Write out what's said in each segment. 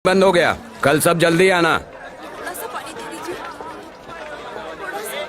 बंद हो गया। कल सब जल्दी आना। थोड़ा सा पानी दे दीजिए। थोड़ा सा।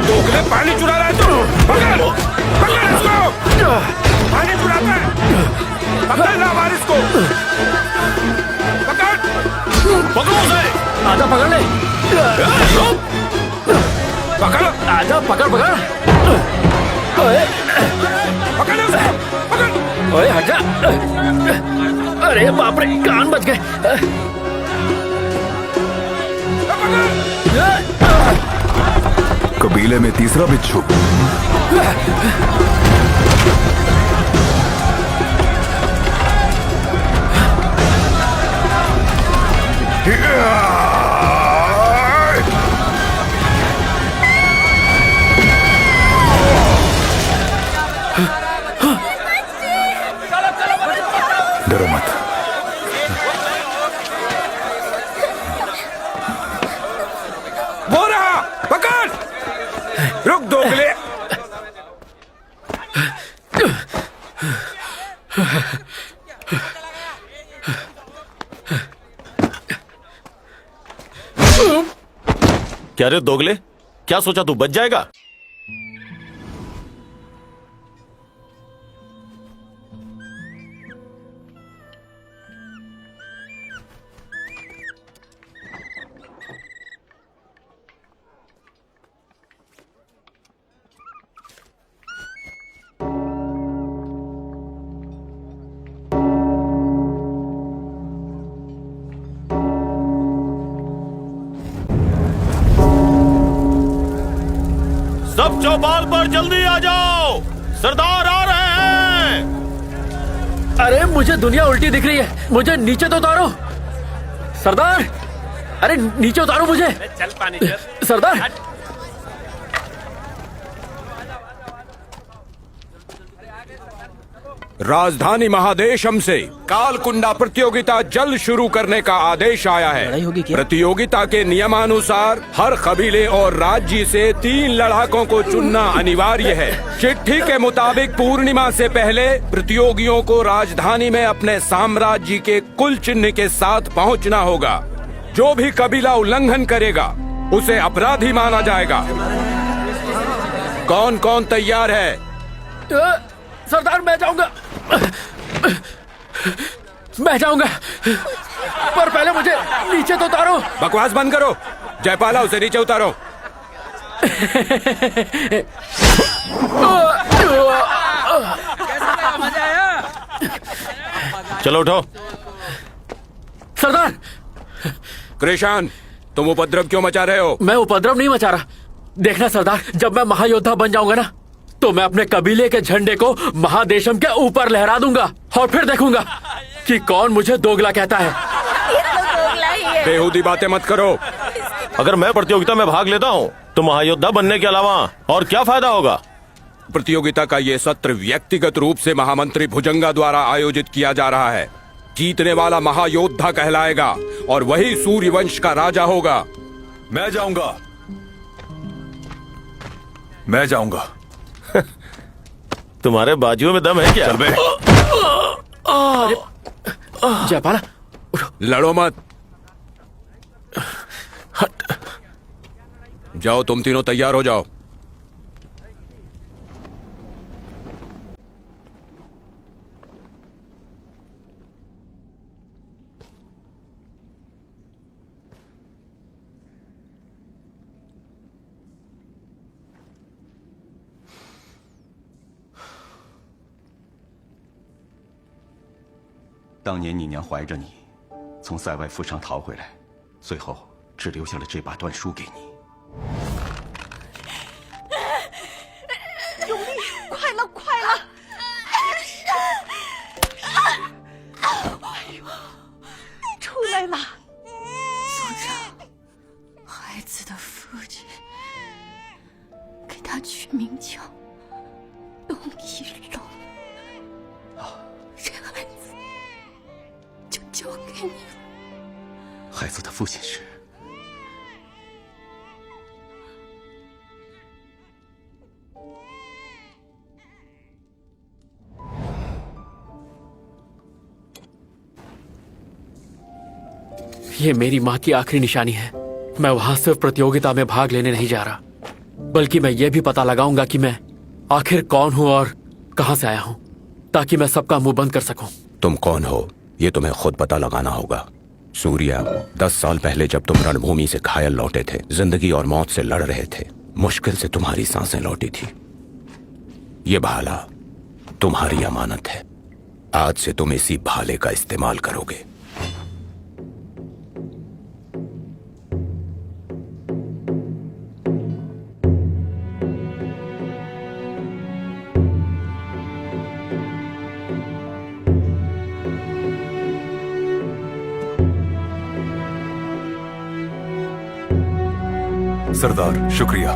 दोगले पानी चुरा रहा है तू। पकड़ पकड़ इसको। पानी चुराता है। पकड़ ना मार इसको। पकड़ पकड़ो उसे। आजा पकड़ ले। पकड़ आजा पकड़ पकड़। ओए पकड़ उसे। पकड़। ओए हट जा। अरे बाप रे कान बच गए। कबीले में तीसरा बिच्छू। डरो मत। वो रहा। पकड़। रुक दोगले। क्या रे दोगले, क्या सोचा तू बच जाएगा? सब चौपाल पर जल्दी आ जाओ, सरदार आ रहे हैं। अरे मुझे दुनिया उल्टी दिख रही है, मुझे नीचे तो उतारो सरदार। अरे नीचे उतारो मुझे। चल पानी सरदार। राजधानी महादेशम से कालकुंडा प्रतियोगिता जल्द शुरू करने का आदेश आया है। प्रतियोगिता के नियमानुसार हर कबीले और राज्य से 3 लड़ाकों को चुनना अनिवार्य है। चिट्ठी के मुताबिक पूर्णिमा से पहले प्रतियोगियों को राजधानी में अपने साम्राज्य के कुल चिन्ह के साथ पहुंचना होगा। जो भी कबीला उल्लंघन करेगा उसे अपराधी माना जाएगा। कौन कौन तैयार है? सरदार मैं जाऊंगा, मैं जाऊंगा, पर पहले मुझे नीचे तो उतारो। बकवास बंद करो। जयपाला उसे नीचे उतारो। चलो उठो। सरदार। कृषान, तुम उपद्रव क्यों मचा रहे हो? मैं उपद्रव नहीं मचा रहा। देखना सरदार, जब मैं महायोद्धा बन जाऊंगा ना, तो मैं अपने कबीले के झंडे को महादेशम के ऊपर लहरा दूंगा और फिर देखूंगा कि कौन मुझे दोगला कहता है। ये तो दोगला ही है। बेहूदी बातें मत करो। अगर मैं प्रतियोगिता में भाग लेता हूँ तो महायोद्धा बनने के अलावा और क्या फायदा होगा? प्रतियोगिता का ये सत्र व्यक्तिगत रूप से महामंत्री भुजंगा द्वारा आयोजित किया जा रहा है। जीतने वाला महायोद्धा कहलाएगा और वही सूर्यवंश का राजा होगा। मैं जाऊंगा, मैं जाऊंगा। तुम्हारे बाजुओं में दम है क्या? चल बे। जयपाला लड़ो मत। जाओ, तुम तीनों तैयार हो जाओ।当年你娘怀着你，从塞外富商逃回来，最后只留下了这把断书给你。永利，取名叫东一龙，这孩子就交给你了。孩子的父亲是ये मेरी माँ की आखिरी निशानी है। मैं वहां सिर्फ प्रतियोगिता में भाग लेने नहीं जा रहा, बल्कि मैं ये भी पता लगाऊंगा कि मैं आखिर कौन हूँ और कहां से आया हूँ, ताकि मैं सबका मुंह बंद कर सकूं। तुम कौन हो ये तुम्हें खुद पता लगाना होगा। सूर्या, 10 साल पहले जब तुम रणभूमि से घायल लौटे थे, जिंदगी और मौत से लड़ रहे थे, मुश्किल से तुम्हारी सांसें लौटी थी। ये भाला तुम्हारी अमानत है। आज से तुम इसी भाले का इस्तेमाल करोगे। सरदार, शुक्रिया।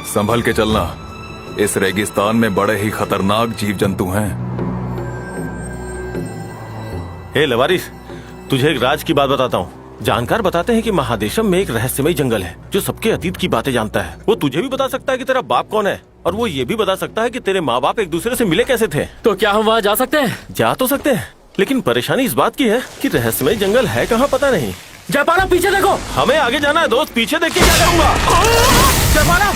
संभल के चलना। इस रेगिस्तान में बड़े ही खतरनाक जीव जंतु हैं। हे लवारिस, तुझे एक राज की बात बताता हूँ। जानकार बताते हैं कि महादेशम में एक रहस्यमय जंगल है जो सबके अतीत की बातें जानता है। वो तुझे भी बता सकता है कि तेरा बाप कौन है, और वो ये भी बता सकता है कि तेरे माँ बाप एक दूसरे से मिले कैसे थे। तो क्या हम वहाँ जा सकते हैं? जा तो सकते हैं, लेकिन परेशानी इस बात की है कि रहस्यमय जंगल है कहाँ पता नहीं। जयपाला, पीछे देखो। हमें आगे जाना है दोस्त, पीछे देख के क्या करूँगा। जयपाला,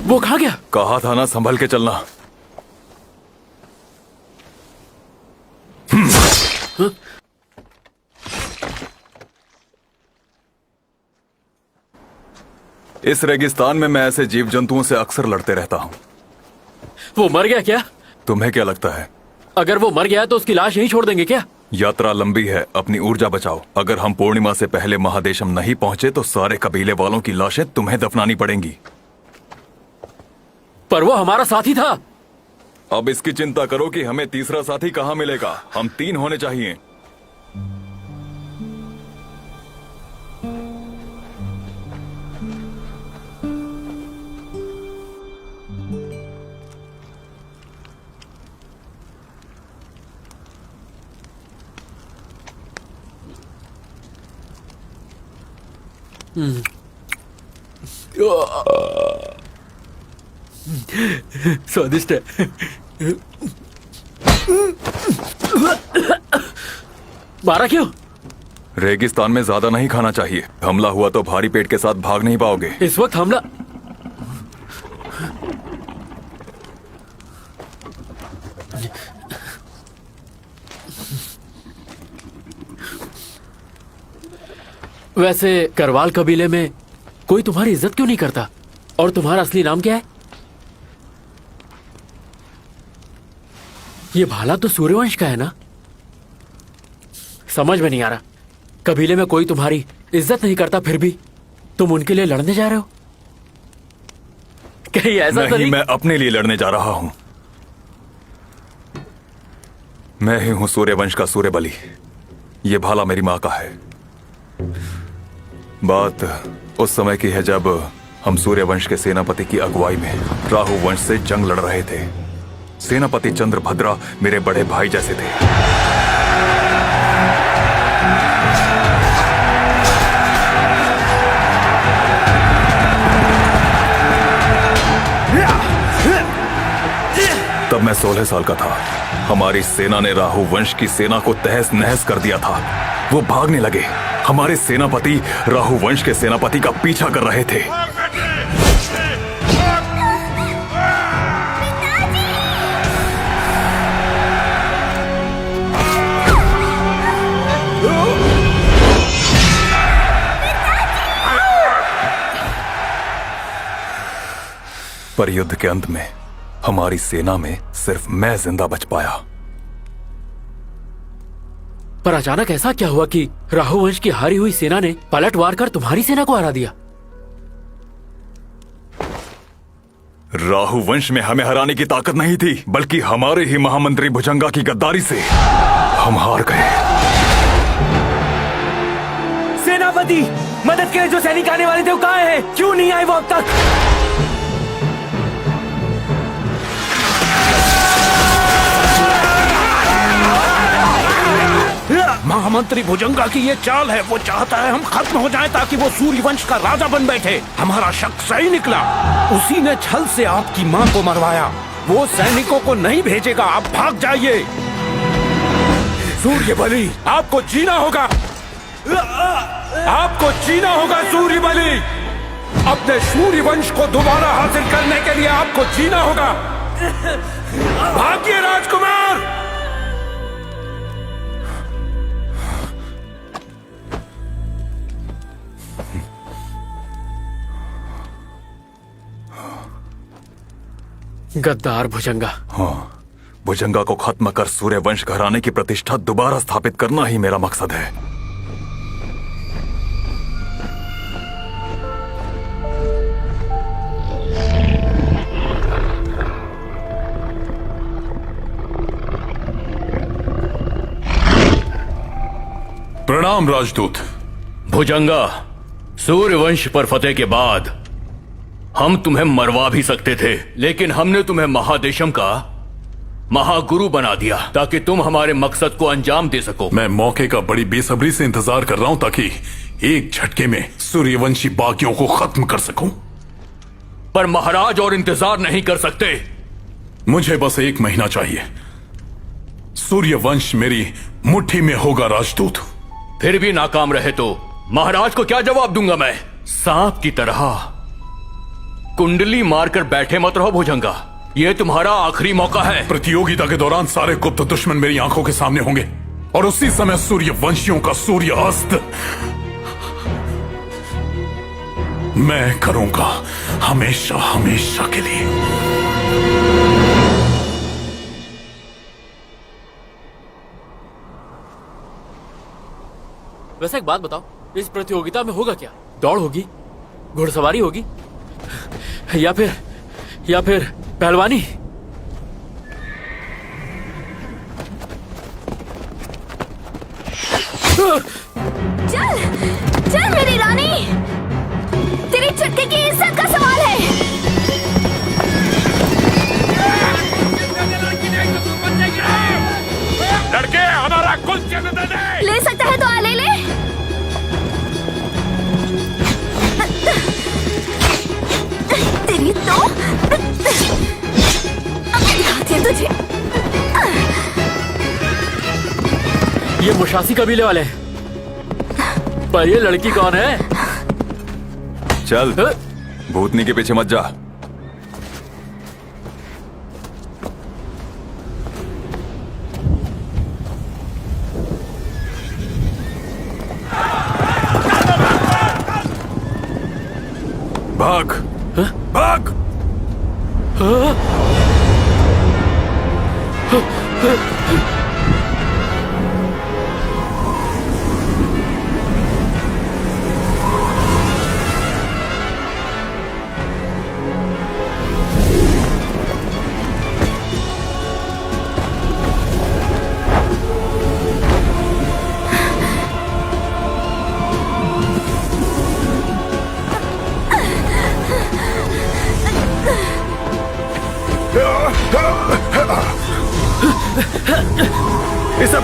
वो कहाँ गया? कहा था ना संभल के चलना। इस रेगिस्तान में मैं ऐसे जीव जंतुओं से अक्सर लड़ते रहता हूँ। वो मर गया क्या? तुम्हें क्या लगता है? अगर वो मर गया तो उसकी लाश यहीं छोड़ देंगे क्या? यात्रा लंबी है, अपनी ऊर्जा बचाओ। अगर हम पूर्णिमा से पहले महादेशम नहीं पहुंचे तो सारे कबीले वालों की लाशें तुम्हें दफनानी पड़ेंगी। पर वो हमारा साथी था। अब इसकी चिंता करो कि हमें तीसरा साथी कहाँ मिलेगा। हम 3 होने चाहिए। स्वादिष्ट है। मारा क्यों? रेगिस्तान में ज्यादा नहीं खाना चाहिए। हमला हुआ तो भारी पेट के साथ भाग नहीं पाओगे। इस वक्त हमला? वैसे करवाल कबीले में कोई तुम्हारी इज्जत क्यों नहीं करता? और तुम्हारा असली नाम क्या है? ये भाला तो सूर्यवंश का है ना? समझ में नहीं आ रहा। कबीले में कोई तुम्हारी इज्जत नहीं करता, फिर भी तुम उनके लिए लड़ने जा रहे हो? कहीं ऐसा तो नहीं? मैं अपने लिए लड़ने जा रहा हूं। मैं ही हूं सूर्यवंश का सूर्यबली। ये भाला मेरी माँ का है। बात उस समय की है जब हम सूर्यवंश के सेनापति की अगुवाई में राहु वंश से जंग लड़ रहे थे। सेनापति चंद्रभद्रा मेरे बड़े भाई जैसे थे। तब मैं 16 साल का था। हमारी सेना ने राहु वंश की सेना को तहस नहस कर दिया था। वो भागने लगे। हमारे सेनापति राहु वंश के सेनापति का पीछा कर रहे थे। पर युद्ध के अंत में हमारी सेना में सिर्फ मैं जिंदा बच पाया। पर अचानक ऐसा क्या हुआ कि राहु वंश की हारी हुई सेना ने पलटवार कर तुम्हारी सेना को हरा दिया? राहु वंश में हमें हराने की ताकत नहीं थी, बल्कि हमारे ही महामंत्री भुजंगा की गद्दारी से हम हार गए। सेनापति, मदद के लिए जो सैनिक आने वाले थे वो कहाँ हैं? क्यों नहीं आए वो अब तक? महामंत्री भुजंगा की ये चाल है। वो चाहता है हम खत्म हो जाएं ताकि वो सूर्यवंश का राजा बन बैठे। हमारा शक सही निकला। उसी ने छल से आपकी माँ को मरवाया। वो सैनिकों को नहीं भेजेगा। आप भाग जाइए। सूर्यबली, आपको जीना होगा। आपको जीना होगा सूर्यबली। अपने सूर्यवंश को दोबारा हासिल करने के लिए आपको जीना होगा। भागिए राजकुमार। गद्दार भुजंगा। हाँ, भुजंगा को खत्म कर सूर्यवंश घराने की प्रतिष्ठा दोबारा स्थापित करना ही मेरा मकसद है। प्रणाम राजदूत। भुजंगा, सूर्यवंश पर फतेह के बाद हम तुम्हें मरवा भी सकते थे, लेकिन हमने तुम्हें महादेशम का महागुरु बना दिया ताकि तुम हमारे मकसद को अंजाम दे सको। मैं मौके का बड़ी बेसब्री से इंतजार कर रहा हूं ताकि एक झटके में सूर्यवंशी बाकियों को खत्म कर सकूं। पर महाराज और इंतजार नहीं कर सकते। मुझे बस 1 महीना चाहिए। सूर्यवंश मेरी मुट्ठी में होगा राजदूत। फिर भी नाकाम रहे तो महाराज को क्या जवाब दूंगा मैं? सांप की तरह कुंडली मारकर बैठे मत रहो भुजंगा। ये तुम्हारा आखिरी मौका है। प्रतियोगिता के दौरान सारे गुप्त दुश्मन मेरी आंखों के सामने होंगे और उसी समय सूर्यवंशियों का सूर्यास्त मैं करूंगा, हमेशा हमेशा के लिए। वैसे एक बात बताओ, इस प्रतियोगिता में होगा क्या? दौड़ होगी, घुड़सवारी होगी, या फिर पहलवानी? चल चल मेरी रानी, तेरी चुटकी की इज्जत का सवाल है। लड़के, हमारा कुछ दे दे। ले सकता है तो आ ले ले। तेरी तो दिखाती है तुझे। ये मुशासी कबीले वाले हैं। पर ये लड़की कौन है? चल, भूतनी के पीछे मत जा। भाग, भाग।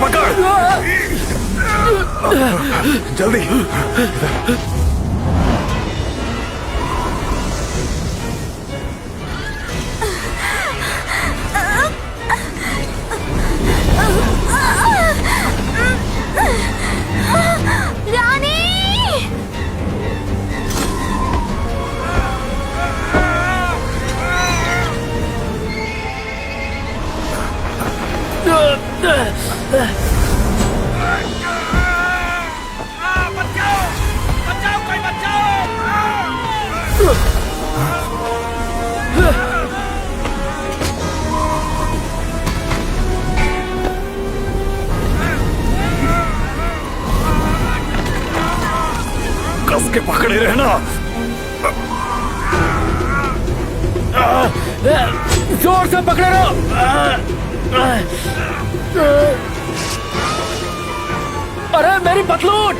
पकड़। जल्दी। रानी! कस के पकड़े रहना। जोर से पकड़े रहो। अरे मेरी पतलून!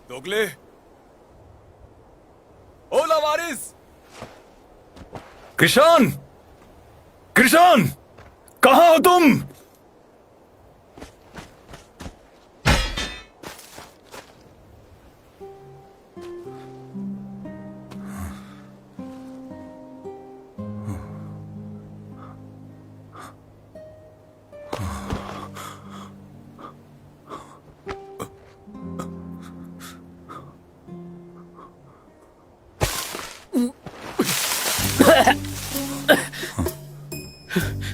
दोगले, ओ लावारिस, कृषान, कृषान, कहाँ हो तुम?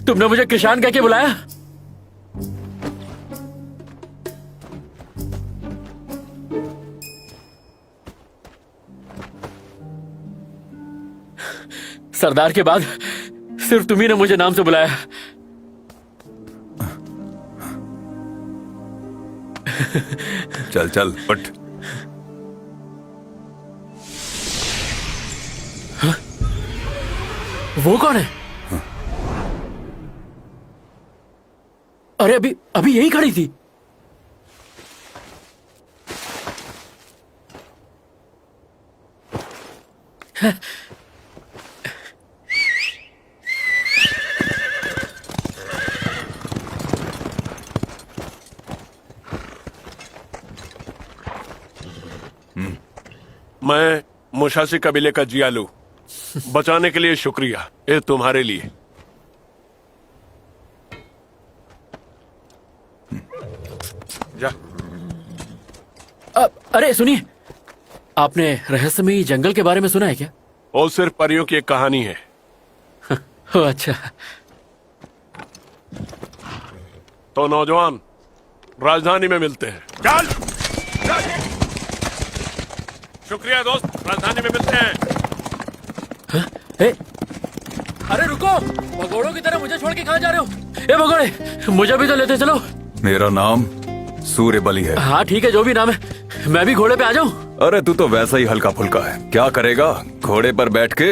तुमने मुझे किसान कह के बुलाया? सरदार के बाद सिर्फ तुम्ही ने मुझे नाम से बुलाया। चल चल उठ। वो कौन है? अरे अभी अभी यही खड़ी थी। मैं मुशासी कबीले का जियालू, बचाने के लिए शुक्रिया। ये तुम्हारे लिए। जा। अरे सुनिए, आपने रहस्यमयी जंगल के बारे में सुना है क्या? वो सिर्फ परियों की एक कहानी है। ओ अच्छा। तो नौजवान राजधानी में मिलते हैं। चल, चल। शुक्रिया दोस्त, राजधानी में मिलते हैं। अरे रुको, भगोड़ों की तरह मुझे छोड़ के कहाँ जा रहे हो? ए भगोड़े, मुझे भी तो लेते चलो। मेरा नाम सूर्यबली है। हाँ ठीक है, जो भी नाम है। मैं भी घोड़े पे आ जाऊं? अरे तू तो वैसा ही हल्का फुल्का है। क्या करेगा घोड़े पर बैठ के?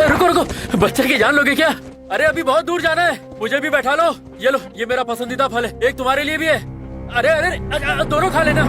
रुको रुको, बच्चे की जान लोगे क्या? अरे अभी बहुत दूर जाना है, मुझे भी बैठा लो। ये लो, ये मेरा पसंदीदा फल है, एक तुम्हारे लिए भी है। अरे अरे दोनों खा लेना।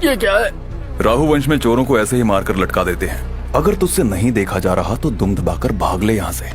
ये क्या है? राहु वंश में चोरों को ऐसे ही मारकर लटका देते हैं। अगर तुझसे नहीं देखा जा रहा तो दुम दबाकर भाग ले यहाँ से।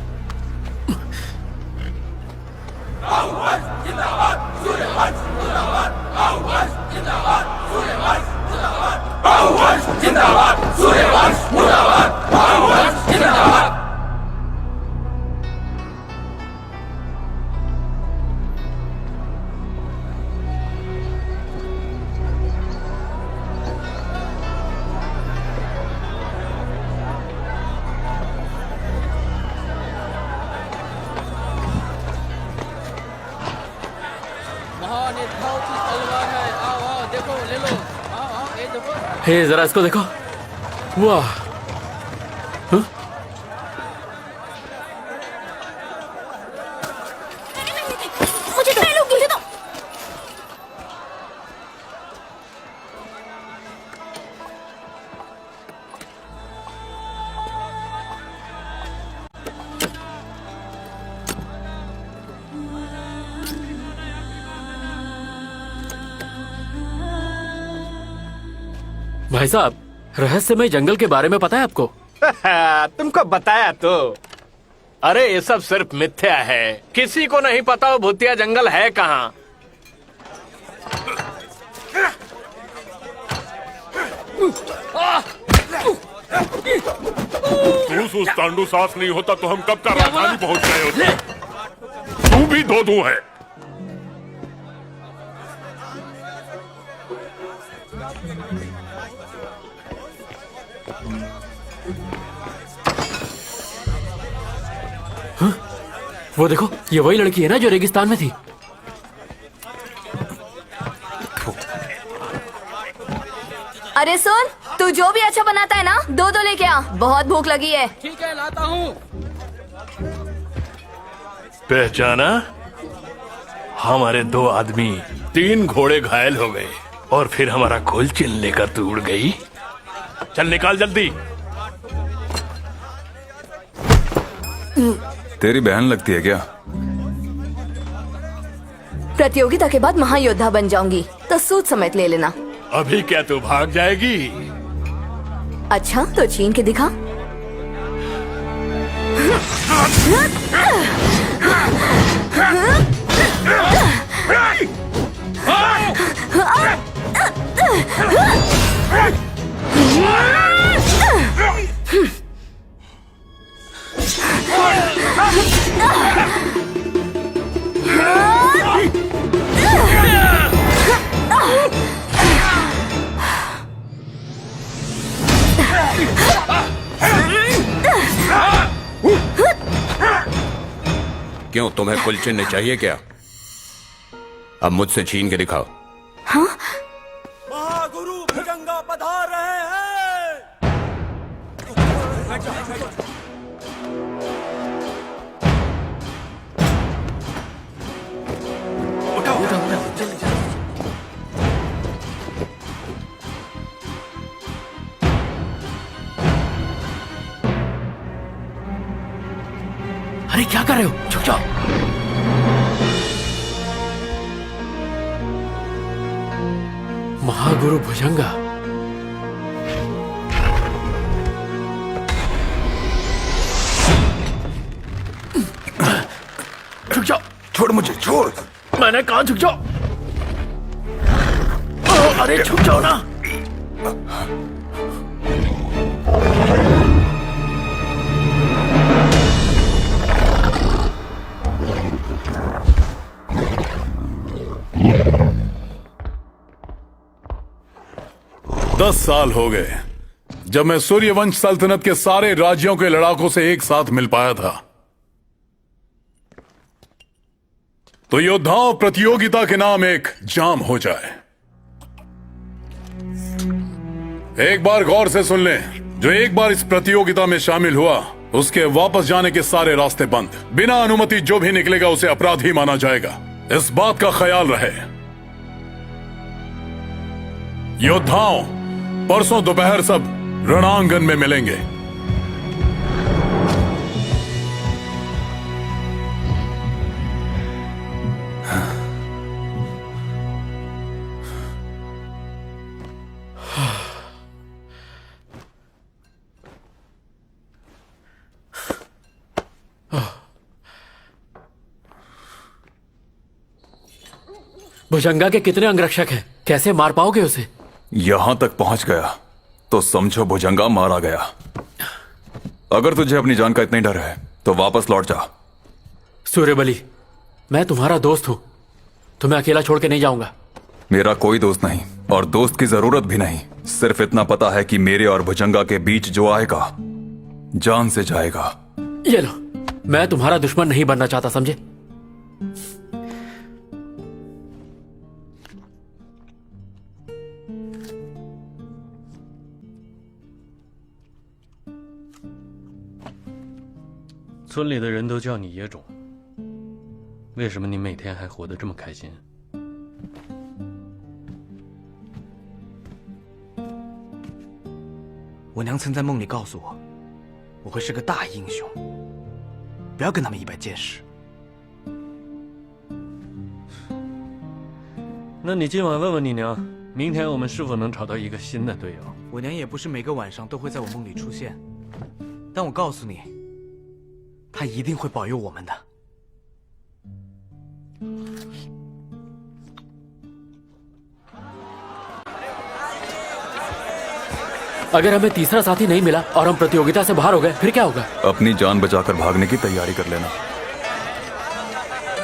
हे जरा इसको देखो। वाह, मुझे तो मुझे तो भाई साहब, रहस्यमय जंगल के बारे में पता है आपको? तुमको बताया तो। अरे ये सब सिर्फ मिथ्या है, किसी को नहीं पता वो भूतिया जंगल है कहाँ। तू तांडू साफ नहीं होता तो हम कब का राजधानी पहुंच गए होते। तू भी दो है। वो देखो, ये वही लड़की है ना जो रेगिस्तान में थी। अरे सुन, तू जो भी अच्छा बनाता है ना, दो लेके आ, बहुत भूख लगी है। ठीक है, लाता हूँ। पहचाना? हमारे 2 आदमी 3 घोड़े घायल हो गए और फिर हमारा कुलचिन लेकर तू उड़ गई। चल निकाल जल्दी। तेरी बहन लगती है क्या? प्रतियोगिता के बाद महायोद्धा बन जाऊंगी, तो सूद समेत ले लेना। अभी क्या तू भाग जाएगी? अच्छा तो छीन के दिखा। क्यों, तुम्हें कुलचिन चाहिए क्या? अब मुझसे छीन के दिखाओ। हाँ? महागुरु भुजंगा पधार रहे हैं। अरे क्या कर रहे हो? छुप जाओ। महागुरु भुजंगा। छुप जाओ। छोड़ मुझे, छोड़। मैंने कहा छुप जाओ। अरे छुप जाओ ना। दस साल हो गए जब मैं सूर्यवंश सल्तनत के सारे राज्यों के लड़ाकों से एक साथ मिल पाया था। तो योद्धाओं, प्रतियोगिता के नाम एक जाम हो जाए। एक बार गौर से सुन लें, जो एक बार इस प्रतियोगिता में शामिल हुआ उसके वापस जाने के सारे रास्ते बंद। बिना अनुमति जो भी निकलेगा उसे अपराधी माना जाएगा। इस बात का ख्याल रहे। योद्धाओं, परसों दोपहर सब रणांगन में मिलेंगे। भुजंगा के कितने अंगरक्षक हैं? कैसे मार पाओगे उसे? यहां तक पहुंच गया तो समझो भुजंगा मारा गया। अगर तुझे अपनी जान का इतना ही डर है तो वापस लौट जा। सूर्यबली, मैं तुम्हारा दोस्त हूं, तुम्हें अकेला छोड़ के नहीं जाऊंगा। मेरा कोई दोस्त नहीं और दोस्त की जरूरत भी नहीं। सिर्फ इतना पता है कि मेरे और भुजंगा के बीच जो आएगा जान से जाएगा। ये लो, मैं तुम्हारा दुश्मन नहीं बनना चाहता, समझे? 村里的人都叫你野种，为什么你每天还活得这么开心？我娘曾在梦里告诉我，我会是个大英雄，不要跟他们一般见识。那你今晚问问你娘，明天我们是否能找到一个新的队友？我娘也不是每个晚上都会在我梦里出现，但我告诉你，她一定会保佑我们的。 अगर हमें तीसरा साथी नहीं मिला और हम प्रतियोगिता से बाहर हो गए फिर क्या होगा? अपनी जान बचाकर भागने की तैयारी कर लेना।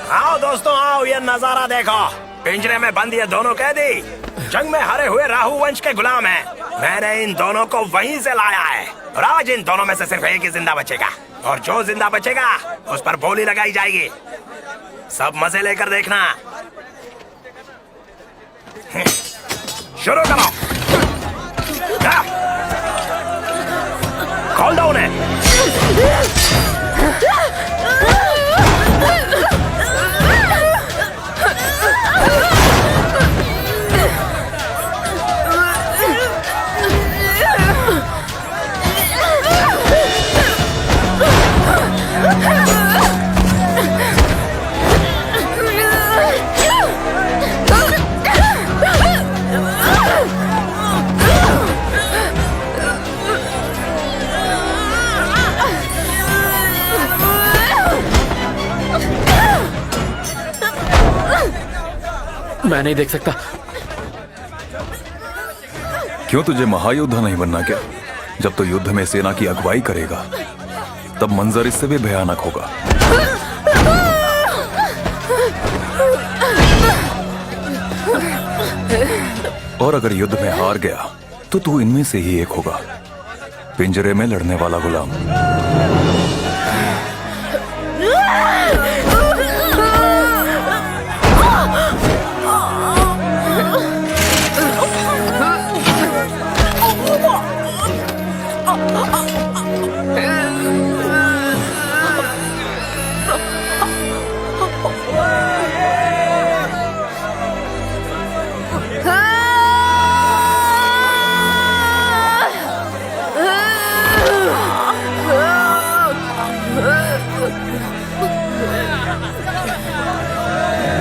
आओ दोस्तों आओ, ये नजारा देखो। पिंजरे में बंद ये दोनों कैदी जंग में हारे हुए राहु वंश के गुलाम हैं। मैंने इन दोनों को वहीं से लाया है और आज इन दोनों में से सिर्फ एक ही जिंदा बचेगा और जो जिंदा बचेगा उस पर बोली लगाई जाएगी। सब मजे लेकर देखना। शुरू करो। खोल दो उन्हें। मैं नहीं देख सकता। क्यों तुझे महायोद्धा नहीं बनना क्या? जब तो युद्ध में सेना की अगुवाई करेगा तब मंजर इससे भी भयानक होगा। और अगर युद्ध में हार गया तो तू इनमें से ही एक होगा, पिंजरे में लड़ने वाला गुलाम।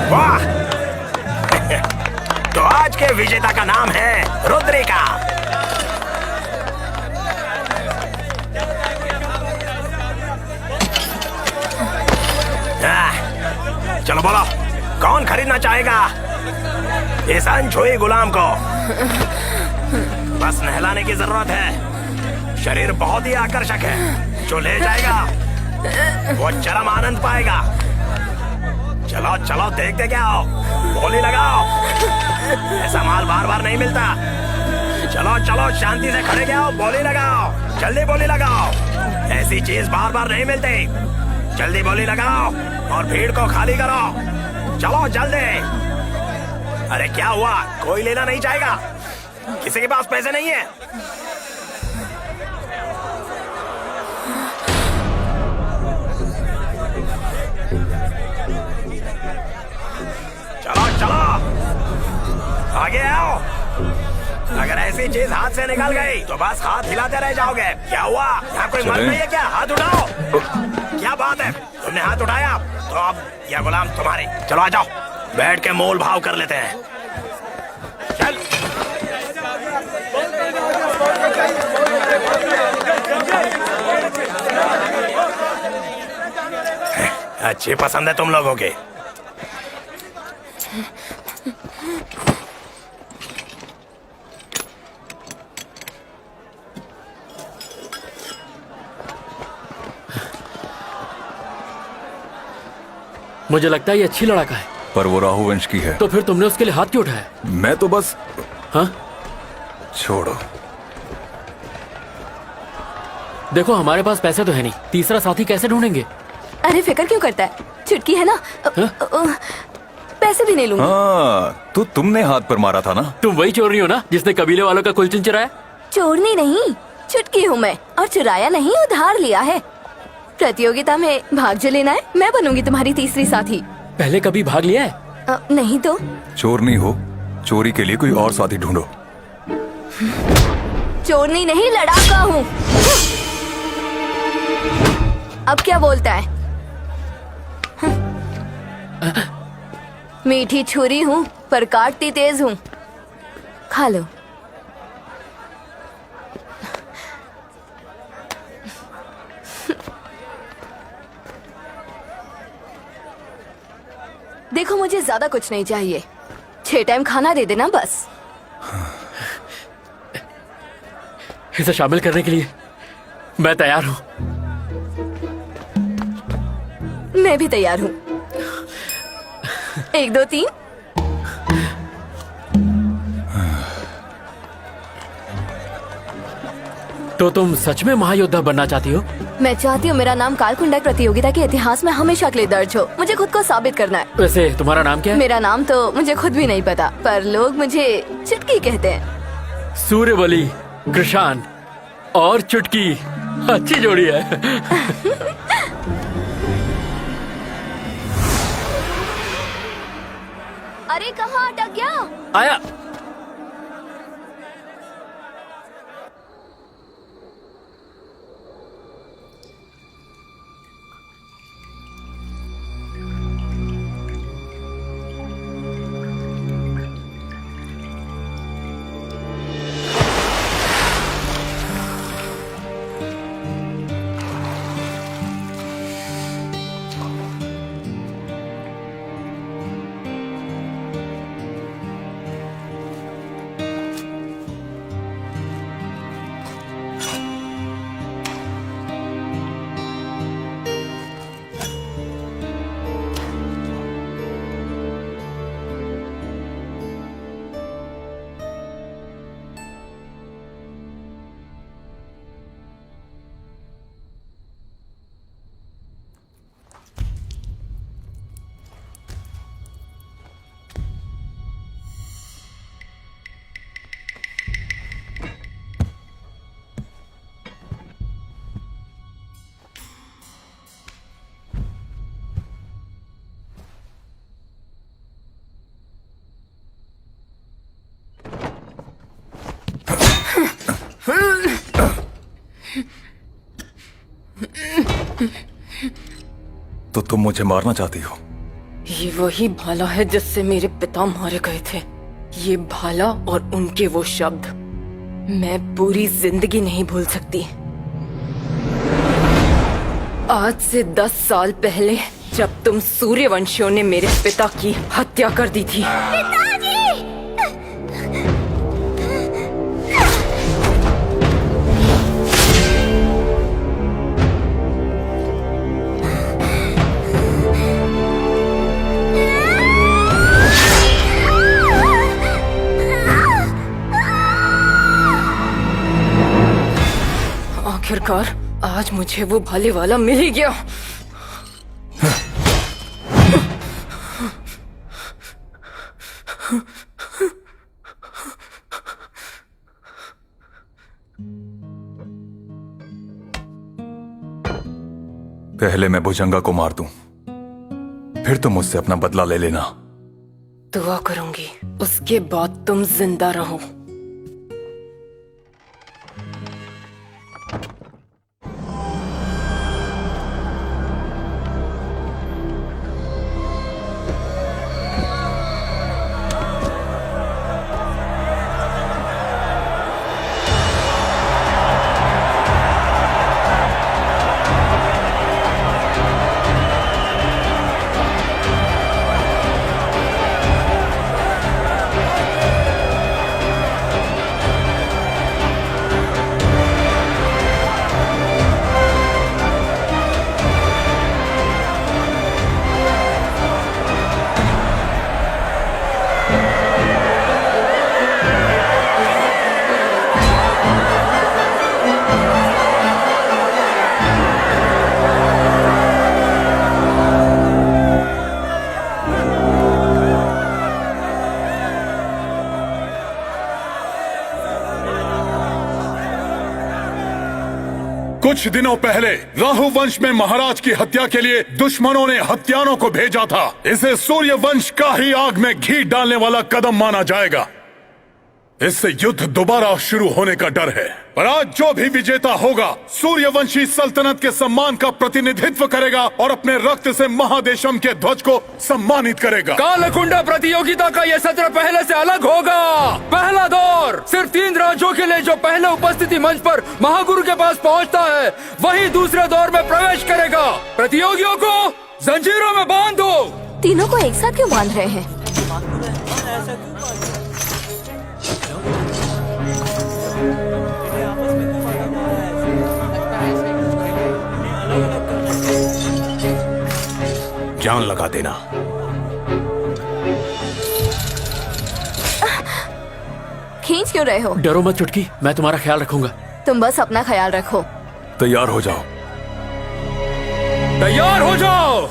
वाह! तो आज के विजेता का नाम है रुद्रिका। चलो बोलो, कौन खरीदना चाहेगा इस अनछुए गुलाम को? बस नहलाने की जरूरत है। शरीर बहुत ही आकर्षक है, जो ले जाएगा वो चरम आनंद पाएगा। चलो चलो देखते क्या हो, बोली लगाओ। ऐसा माल बार बार नहीं मिलता। चलो चलो शांति से खड़े क्या हो, बोली लगाओ। जल्दी बोली लगाओ, ऐसी चीज बार बार नहीं मिलती। जल्दी बोली लगाओ और भीड़ को खाली करो। चलो जल्दी। अरे क्या हुआ, कोई लेना नहीं चाहेगा? किसी के पास पैसे नहीं है? चलो चलो आगे आओ। अगर ऐसी चीज हाथ से निकल गई तो बस हाथ हिलाते रह जाओगे। क्या हुआ, यहाँ कोई मर्द नहीं है क्या? हाथ उठाओ। क्या बात है, तुमने हाथ उठाया तो अब यह गुलाम तुम्हारी। चलो आ जाओ, बैठ के मोल भाव कर लेते हैं। चल अच्छी पसंद है तुम लोगों की। मुझे लगता है ये अच्छी लड़ाका है। पर वो राहु वंश की है। तो फिर तुमने उसके लिए हाथ क्यों उठाया? मैं तो बस। हाँ छोड़ो। देखो हमारे पास पैसे तो है नहीं, तीसरा साथी कैसे ढूंढेंगे? अरे फिक्र क्यों करता है, चुटकी है ना। पैसे भी नहीं लूंगी। हाँ, तो तुमने हाथ पर मारा था ना? तुम वही चोरनी हो ना जिसने कबीले वालों का कुलचन चुराया? चोरनी नहीं, चुटकी हूँ मैं, और चुराया नहीं, उधार लिया है। प्रतियोगिता में भाग जो लेना है, मैं बनूंगी तुम्हारी तीसरी साथी। पहले कभी भाग लिया है? नहीं तो। चोर नहीं हो, चोरी के लिए कोई और साथी ढूंढो। चोरनी नहीं, लड़ाका हूँ। अब क्या बोलता है? मीठी छुरी हूँ पर काटती तेज हूँ। खा लो। देखो, मुझे ज्यादा कुछ नहीं चाहिए, 6 टाइम खाना दे देना बस। इसे शामिल करने के लिए मैं तैयार हूँ। मैं भी तैयार हूँ। 1 2 3। तो तुम सच में महायोद्धा बनना चाहती हो? मैं चाहती हूँ मेरा नाम कालकुंडा प्रतियोगिता के इतिहास में हमेशा के लिए दर्ज हो। मुझे खुद को साबित करना है। वैसे तुम्हारा नाम क्या है? मेरा नाम तो मुझे खुद भी नहीं पता, पर लोग मुझे चुटकी कहते हैं। सूर्यबली, कृषाण और चुटकी, अच्छी जोड़ी है। अरे कहाँ अटक गया? आया। तो तुम मुझे मारना चाहती हो? ये वही भाला है जिससे मेरे पिता मारे गए थे। ये भाला और उनके वो शब्द मैं पूरी जिंदगी नहीं भूल सकती। आज से 10 साल पहले जब तुम सूर्यवंशियों ने मेरे पिता की हत्या कर दी थी। आखिरकार आज मुझे वो भाले वाला मिल ही गया। पहले मैं भुजंगा को मार दूं, फिर तुम मुझसे अपना बदला ले लेना। दुआ करूंगी उसके बाद तुम जिंदा रहो। कुछ दिनों पहले राहु वंश में महाराज की हत्या के लिए दुश्मनों ने हत्यारों को भेजा था। इसे सूर्य वंश का ही आग में घी डालने वाला कदम माना जाएगा। इससे युद्ध दोबारा शुरू होने का डर है। पर आज जो भी विजेता होगा सूर्यवंशी सल्तनत के सम्मान का प्रतिनिधित्व करेगा और अपने रक्त से महादेशम के ध्वज को सम्मानित करेगा। कालकुंडा प्रतियोगिता का यह सत्र पहले से अलग होगा। पहला दौर सिर्फ 3 राज्यों के लिए। जो पहले उपस्थिति मंच पर महागुरु के पास पहुंचता है वही दूसरे दौर में प्रवेश करेगा। प्रतियोगियों को जंजीरों में बांध दो। तीनों को एक साथ क्यों बांध रहे हैं? जान लगा देना। खींच क्यों रहे हो? डरो मत चुटकी, मैं तुम्हारा ख्याल रखूंगा। तुम बस अपना ख्याल रखो। तैयार हो जाओ। तैयार हो जाओ।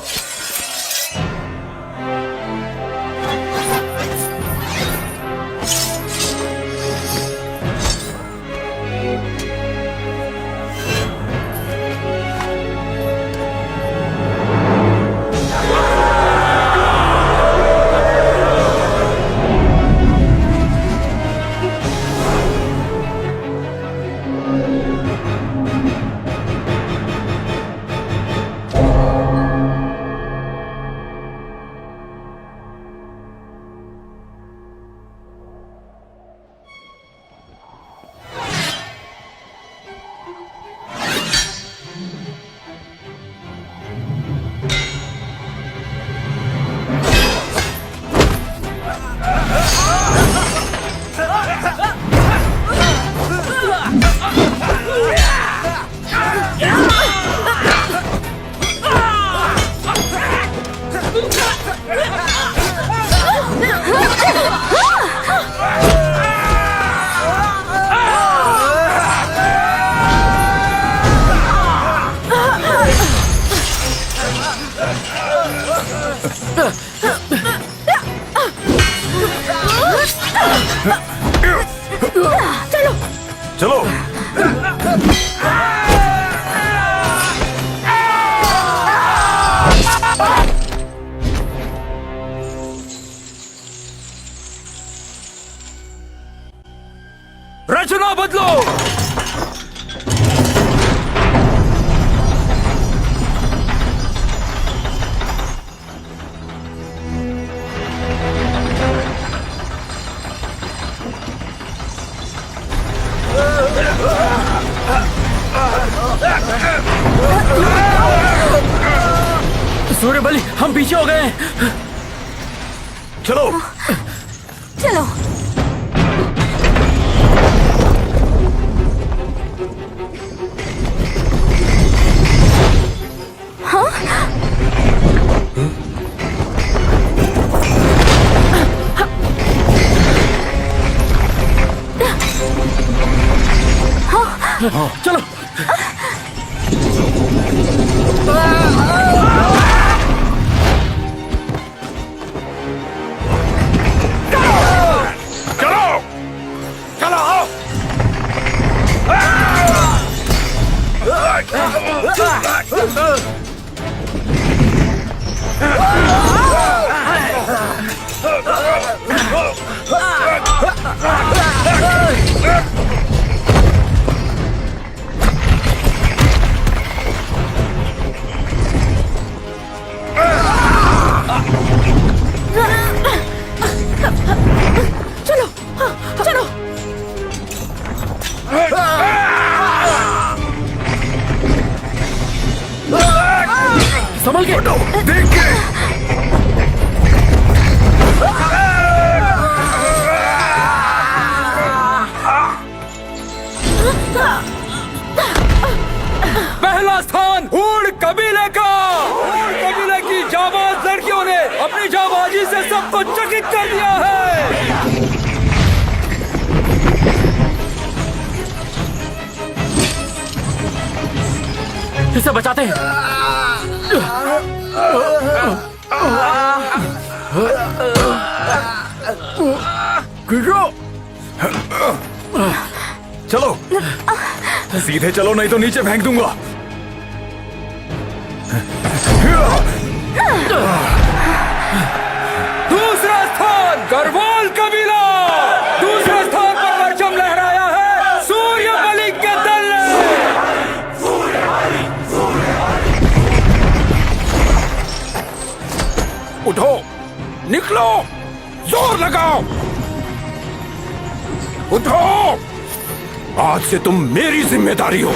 चलो रचना बदलो। सूर्यबली, हम पीछे हो गए हैं। चलो चलो। चलो। चलो चलो। संभल के। देख के। पहला स्थान ऊड़ कबीले का। ऊड़ कबीले की जाबाज लड़कियों ने अपनी जाबाजी से सबको चकित कर दिया है। इसे बचाते हैं। चलो सीधे चलो नहीं तो नीचे फेंक दूंगा। दूसरा स्थान गढ़वाल कबीला, दूसरे स्थान पर परचम लहराया है सूर्य मलिक के दल ने। उठो, निकलो, जोर लगाओ, उठो, आज से तुम मेरी जिम्मेदारी हो।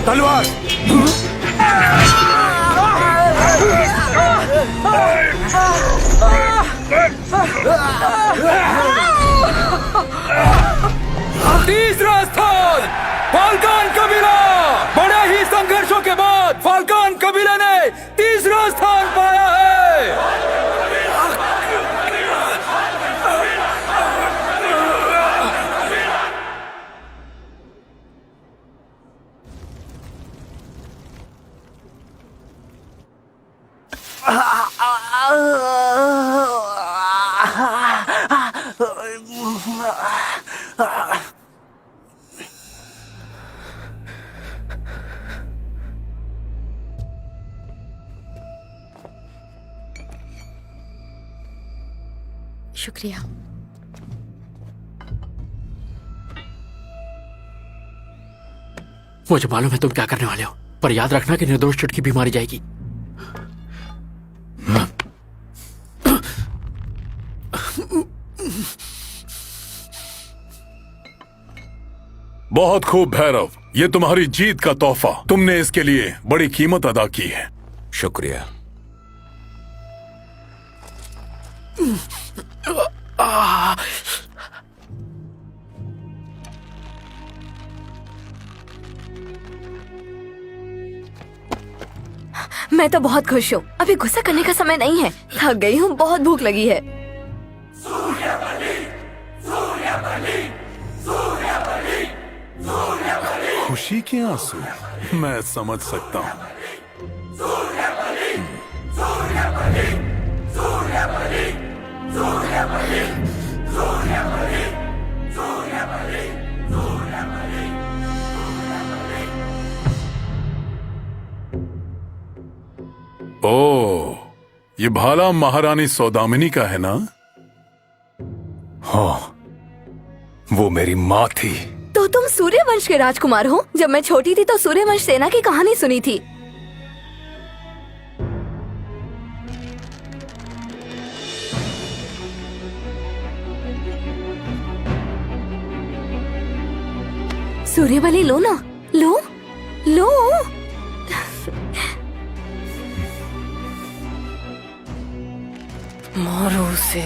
तलवार। तीसरा स्थान फाल्कन कबीला। बड़े ही संघर्षों के बाद फाल्कन कबीला ने तीसरा स्थान पाया है। शुक्रिया। मुझे मालूम है तुम क्या करने वाले हो, पर याद रखना कि निर्दोष चुटकी भी मारी जाएगी। बहुत खूब भैरव, ये तुम्हारी जीत का तोहफा। तुमने इसके लिए बड़ी कीमत अदा की है। शुक्रिया। मैं तो बहुत खुश हूँ। अभी गुस्सा करने का समय नहीं है। थक गई हूँ, बहुत भूख लगी है। खुशी के आंसू मैं समझ सकता हूँ। ओ, ये भाला महारानी सौदामिनी का है ना? हाँ, वो मेरी माँ थी। तो तुम सूर्यवंश के राजकुमार हो? जब मैं छोटी थी तो सूर्यवंश सेना की कहानी सुनी थी। सूर्यबली लो ना, लो लो। मारो उसे।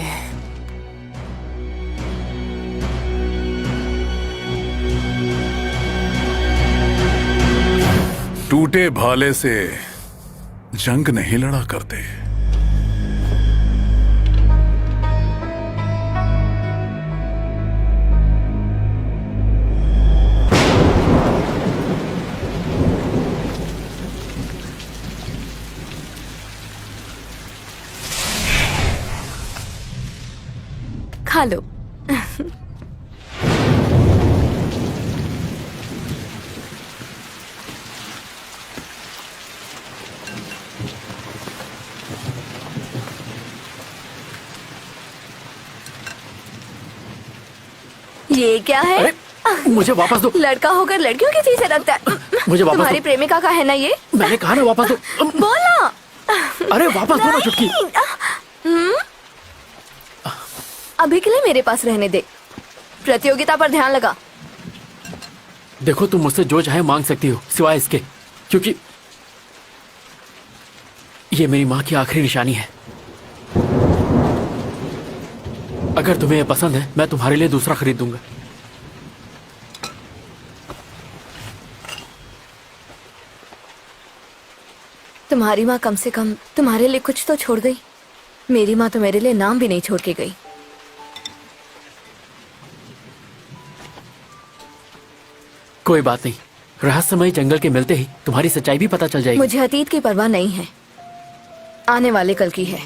टूटे भाले से जंग नहीं लड़ा करते। खा लो। ये क्या है? मुझे वापस दो। लड़का होकर लड़कियों की चीजें रखता है। मुझे वापस तुम्हारी दो। प्रेमिका का है ना ये? मैंने कहा ना वापस दो। बोला। अरे वापस दो ना चुटकी। अभी के लिए मेरे पास रहने दे। प्रतियोगिता पर ध्यान लगा। देखो तुम मुझसे जो चाहे मांग सकती हो सिवाय इसके, क्योंकि ये मेरी माँ की आखिरी निशानी है। अगर तुम्हें ये पसंद है मैं तुम्हारे लिए दूसरा खरीद दूंगा। तुम्हारी माँ कम से कम तुम्हारे लिए कुछ तो छोड़ गई। मेरी माँ तो मेरे लिए नाम भी नहीं छोड़ के गई। कोई बात नहीं, रहस्यमय जंगल के मिलते ही तुम्हारी सच्चाई भी पता चल जाएगी। मुझे अतीत की परवाह नहीं है, आने वाले कल की है।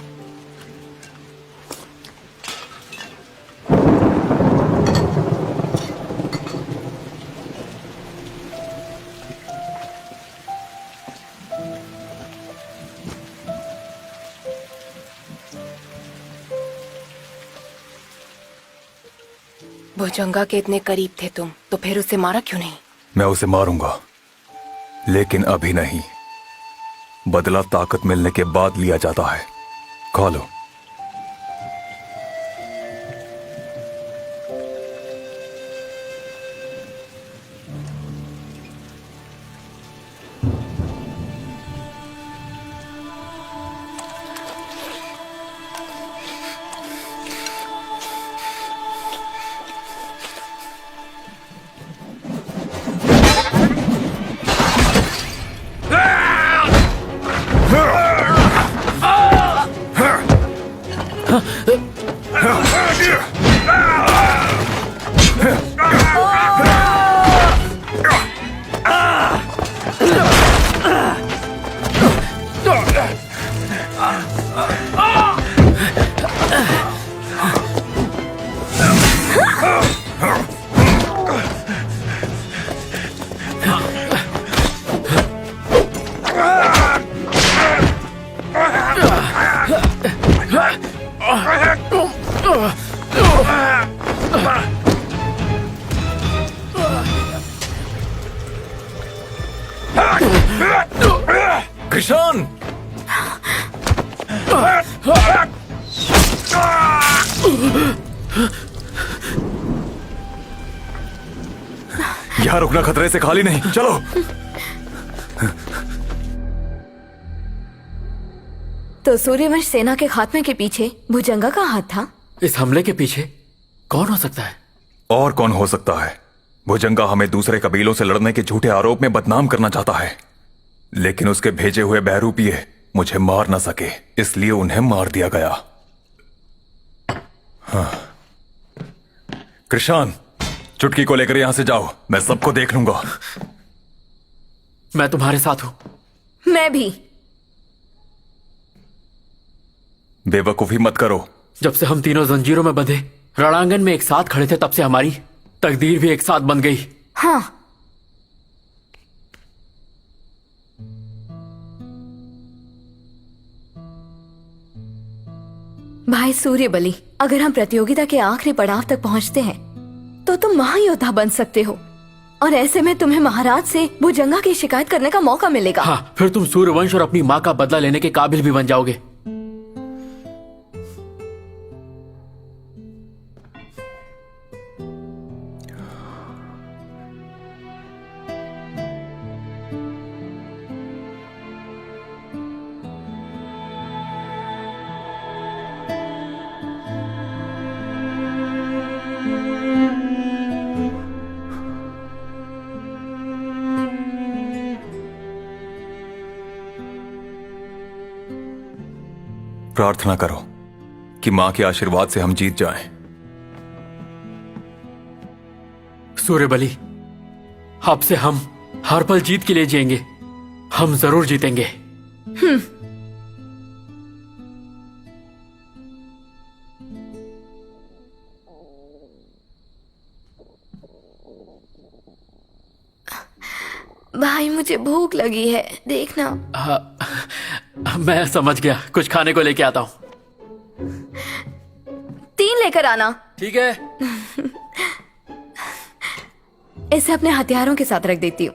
भुजंगा के इतने करीब थे तुम, तो फिर उसे मारा क्यों नहीं? मैं उसे मारूंगा, लेकिन अभी नहीं। बदला ताकत मिलने के बाद लिया जाता है। खा लो। कृष्ण! यहां रुकना खतरे से खाली नहीं, चलो। तो सूर्यवंश सेना के खात्मे के पीछे भुजंगा का हाथ था? इस हमले के पीछे कौन हो सकता है? और कौन हो सकता है? भुजंगा हमें दूसरे कबीलों से लड़ने के झूठे आरोप में बदनाम करना चाहता है, लेकिन उसके भेजे हुए बहरूपीय मुझे मार न सके, इसलिए उन्हें मार दिया गया। हाँ। कृष्ण, चुटकी को लेकर यहां से जाओ, मैं सबको देख लूंगा। मैं तुम्हारे साथ हूं। मैं भी। बेवकूफी मत करो। जब से हम तीनों जंजीरों में बंधे रणांगन में एक साथ खड़े थे, तब से हमारी तकदीर भी एक साथ बन गई। हाँ। भाई सूर्यबली, अगर हम प्रतियोगिता के आखिरी पड़ाव तक पहुंचते हैं तो तुम महायोद्धा बन सकते हो, और ऐसे में तुम्हें महाराज से भुजंगा की शिकायत करने का मौका मिलेगा। हाँ, फिर तुम सूर्यवंश और अपनी माँ का बदला लेने के काबिल भी बन जाओगे। प्रार्थना करो कि मां के आशीर्वाद से हम जीत जाएं। सूर्यबली, अब से हम हर पल जीत के लिए जिएंगे। हम जरूर जीतेंगे। भाई मुझे भूख लगी है, देखना। मैं समझ गया, कुछ खाने को लेके आता हूँ। 3 लेकर आना। ठीक है। इसे अपने हथियारों के साथ रख देती हूँ।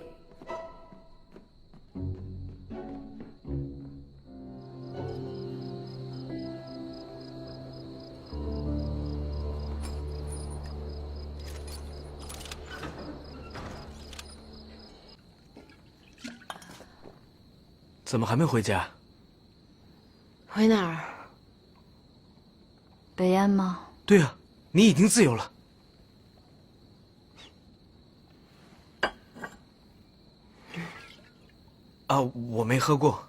怎么还没回家？回哪儿？北岸吗？对啊，你已经自由了。啊，我没喝过。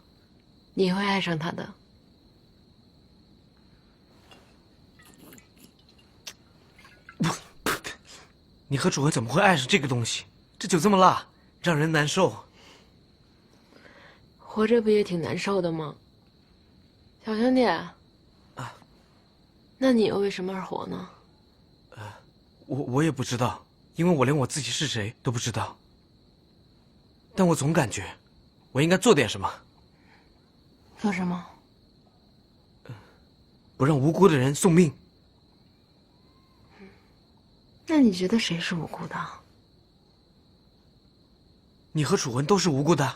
你会爱上他的。你和主人怎么会爱上这个东西？这酒这么辣，让人难受。活着不也挺难受的吗？小兄弟，那你又为什么而活呢？我也不知道，因为我连我自己是谁都不知道。但我总感觉，我应该做点什么。做什么？不让无辜的人送命。那你觉得谁是无辜的？你和楚文都是无辜的。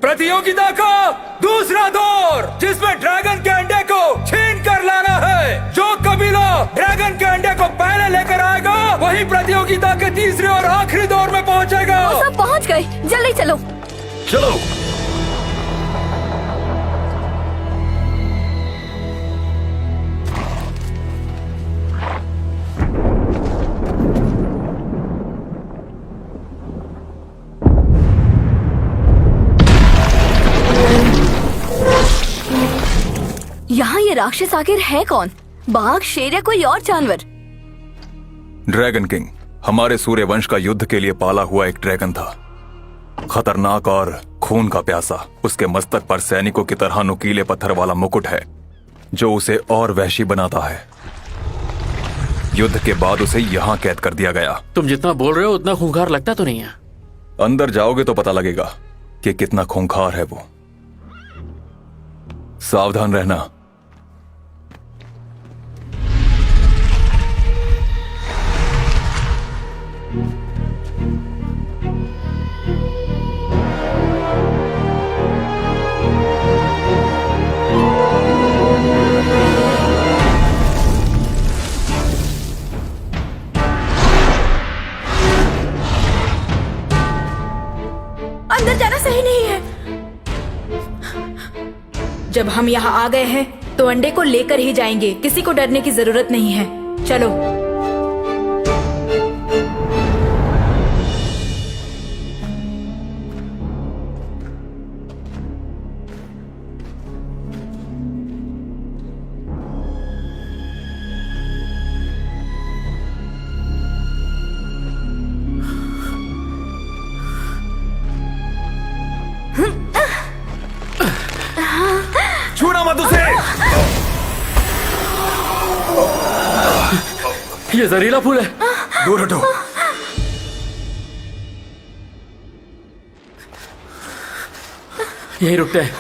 प्रतियोगिता का दूसरा दौर, जिसमें ड्रैगन के अंडे को छीन कर लाना है। जो कबीला ड्रैगन के अंडे को पहले लेकर आएगा वही प्रतियोगिता के तीसरे और आखिरी दौर में पहुंचेगा। वो सब पहुंच गए, जल्दी चलो। चलो। यहाँ ये राक्षस आखिर है कौन? बाघ, शेर या कोई और जानवर? ड्रैगन किंग हमारे सूर्य वंश का युद्ध के लिए पाला हुआ एक ड्रैगन था। खतरनाक और खून का प्यासा। उसके मस्तक पर सैनिकों की तरह नुकीले पत्थर वाला मुकुट है जो उसे और वहशी बनाता है। युद्ध के बाद उसे यहाँ कैद कर दिया गया। तुम जितना बोल रहे हो उतना खूंखार लगता तो नहीं है। अंदर जाओगे तो पता लगेगा कि कितना खूंखार है वो। सावधान रहना। अंदर जाना सही नहीं है। जब हम यहाँ आ गए हैं तो अंडे को लेकर ही जाएंगे। किसी को डरने की जरूरत नहीं है। चलो। छूना मत उसे। ये जहरीला फूल है। दूर हटो। यहीं रुकते हैं।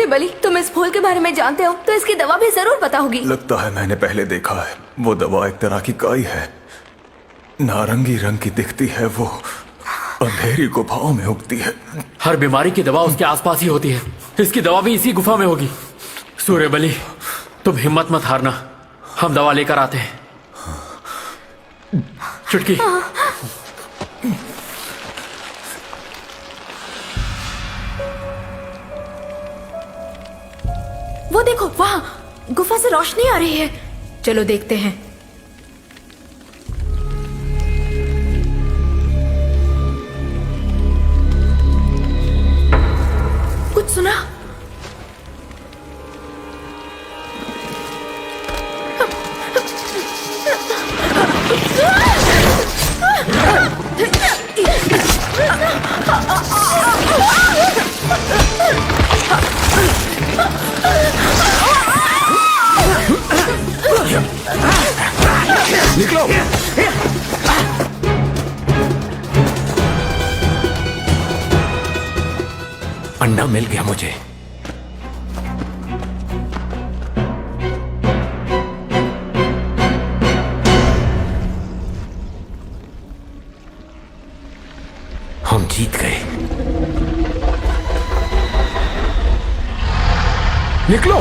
बलि, तुम इस फूल के बारे में जानते हो तो इसकी दवा भी जरूर पता होगी। लगता है मैंने पहले देखा है। वो दवा एक तरह की काई है, नारंगी रंग की दिखती है। वो अंधेरी गुफाओं में उगती है। हर बीमारी की दवा उसके आसपास ही होती है। इसकी दवा भी इसी गुफा में होगी। सूर्य बलि, तुम हिम्मत मत हारना, हम दवा लेकर आते हैं। चुटकी। वो देखो, वहां गुफा से रोशनी आ रही है। चलो देखते हैं। कुछ सुना? निकलो। अंडा मिल गया मुझे। हम जीत गए। निकलो।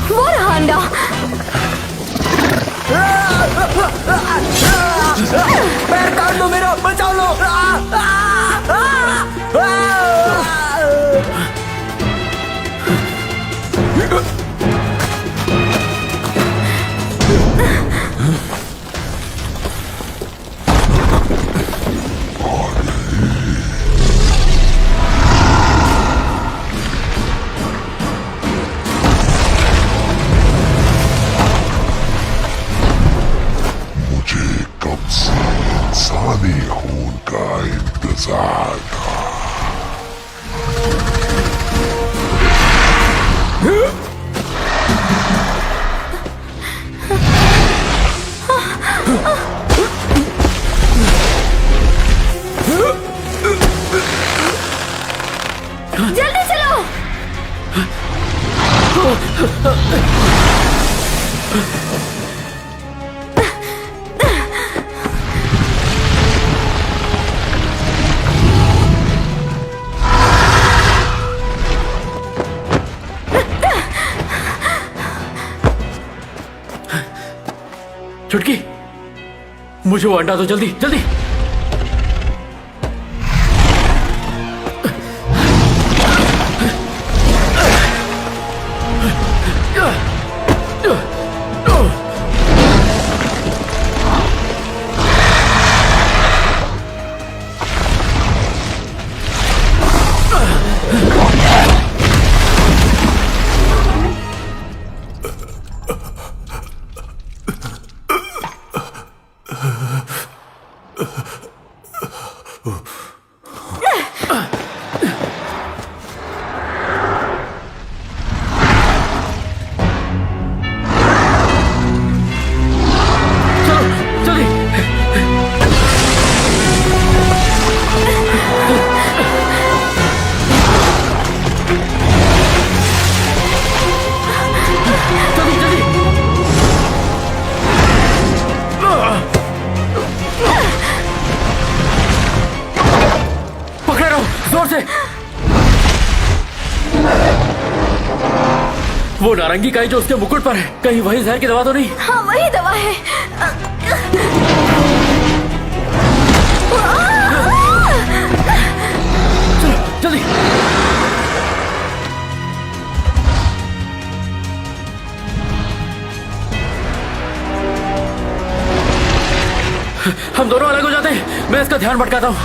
वो रहा अंडा। पैर काट दो मेरा, बचा लो। इंसानी खून का इंतजार था। जल्दी चलो। चुटकी, मुझे वो अंडा दो, जल्दी जल्दी। वो नारंगी काई जो उसके मुकुट पर है, कहीं वही जहर की दवा तो नहीं? हाँ, वही दवा है। चलो जल्दी। हम दोनों अलग हो जाते हैं, मैं इसका ध्यान भटकाता हूँ।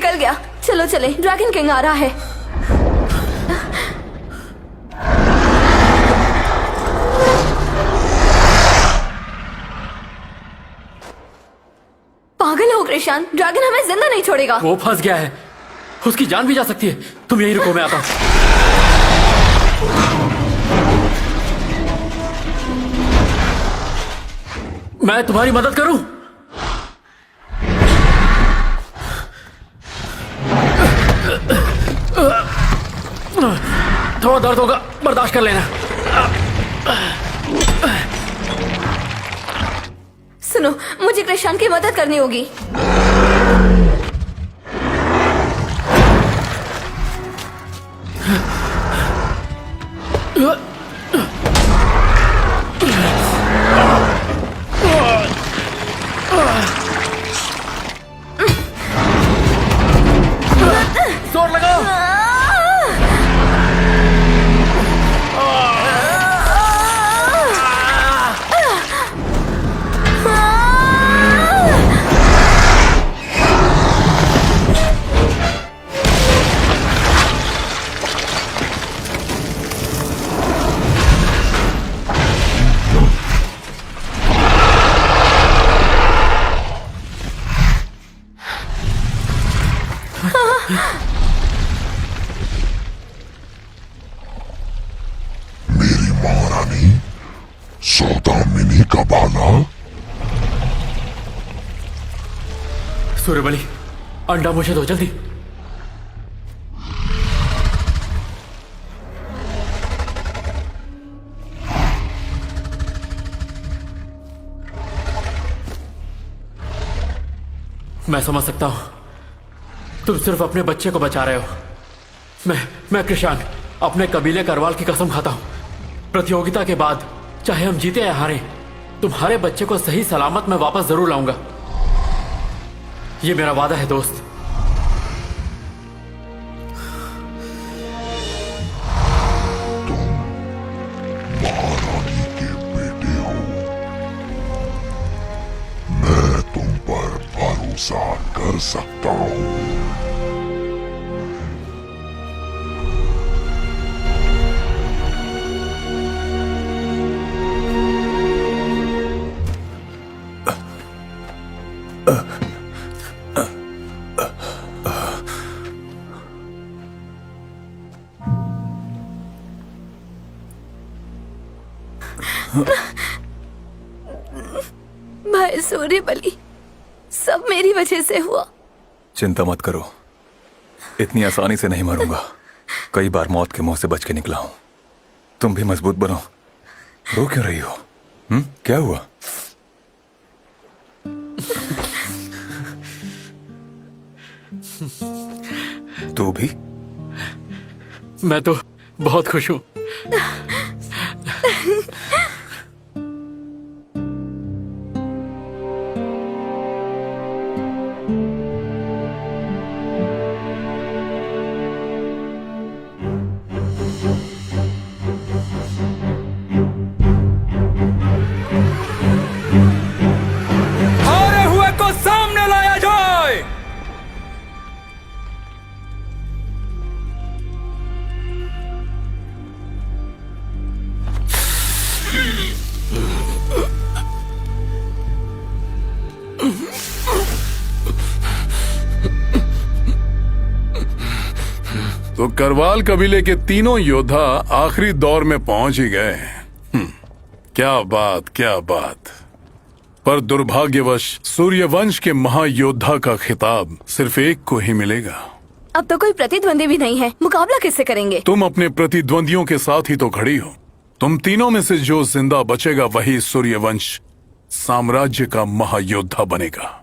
निकल गया। चलो चले, ड्रैगन किंग आ रहा है। पागल हो कृषान, ड्रैगन हमें जिंदा नहीं छोड़ेगा। वो फंस गया है, उसकी जान भी जा सकती है। तुम यहीं रुको, मैं आता हूं। मैं तुम्हारी मदद करूं? थोड़ा दर्द होगा, बर्दाश्त कर लेना। सुनो, मुझे कृषान की मदद करनी होगी। जोर लगाओ। मेरी महारानी, सौदामिनी का बाला। सूर्यबली, अंडा मुझे दो जल्दी। मैं समझ सकता हूं, तुम सिर्फ अपने बच्चे को बचा रहे हो। मैं कृषान, अपने कबीले करवाल की कसम खाता हूं, प्रतियोगिता के बाद चाहे हम जीते या हारे, तुम्हारे बच्चे को सही सलामत मैं वापस जरूर लाऊंगा। ये मेरा वादा है दोस्त। महारानी के बेटे हो, मैं तुम पर भरोसा कर सकता हूँ। भाई सूर्यबली, सब मेरी वजह से हुआ। चिंता मत करो, इतनी आसानी से नहीं मरूंगा। कई बार मौत के मुंह से बच के निकला हूं। तुम भी मजबूत बनो। रो क्यों रही हो? क्या हुआ? तू भी? मैं तो बहुत खुश हूं। हारे हुए को सामने लाया जाए। तो करवाल कबीले के तीनों योद्धा आखिरी दौर में पहुंच ही गए। क्या बात, क्या बात। पर दुर्भाग्यवश सूर्यवंश के महायोद्धा का खिताब सिर्फ एक को ही मिलेगा। अब तो कोई प्रतिद्वंदी भी नहीं है, मुकाबला किससे करेंगे? तुम अपने प्रतिद्वंदियों के साथ ही तो खड़ी हो। तुम तीनों में से जो जिंदा बचेगा वही सूर्यवंश साम्राज्य का महायोद्धा बनेगा।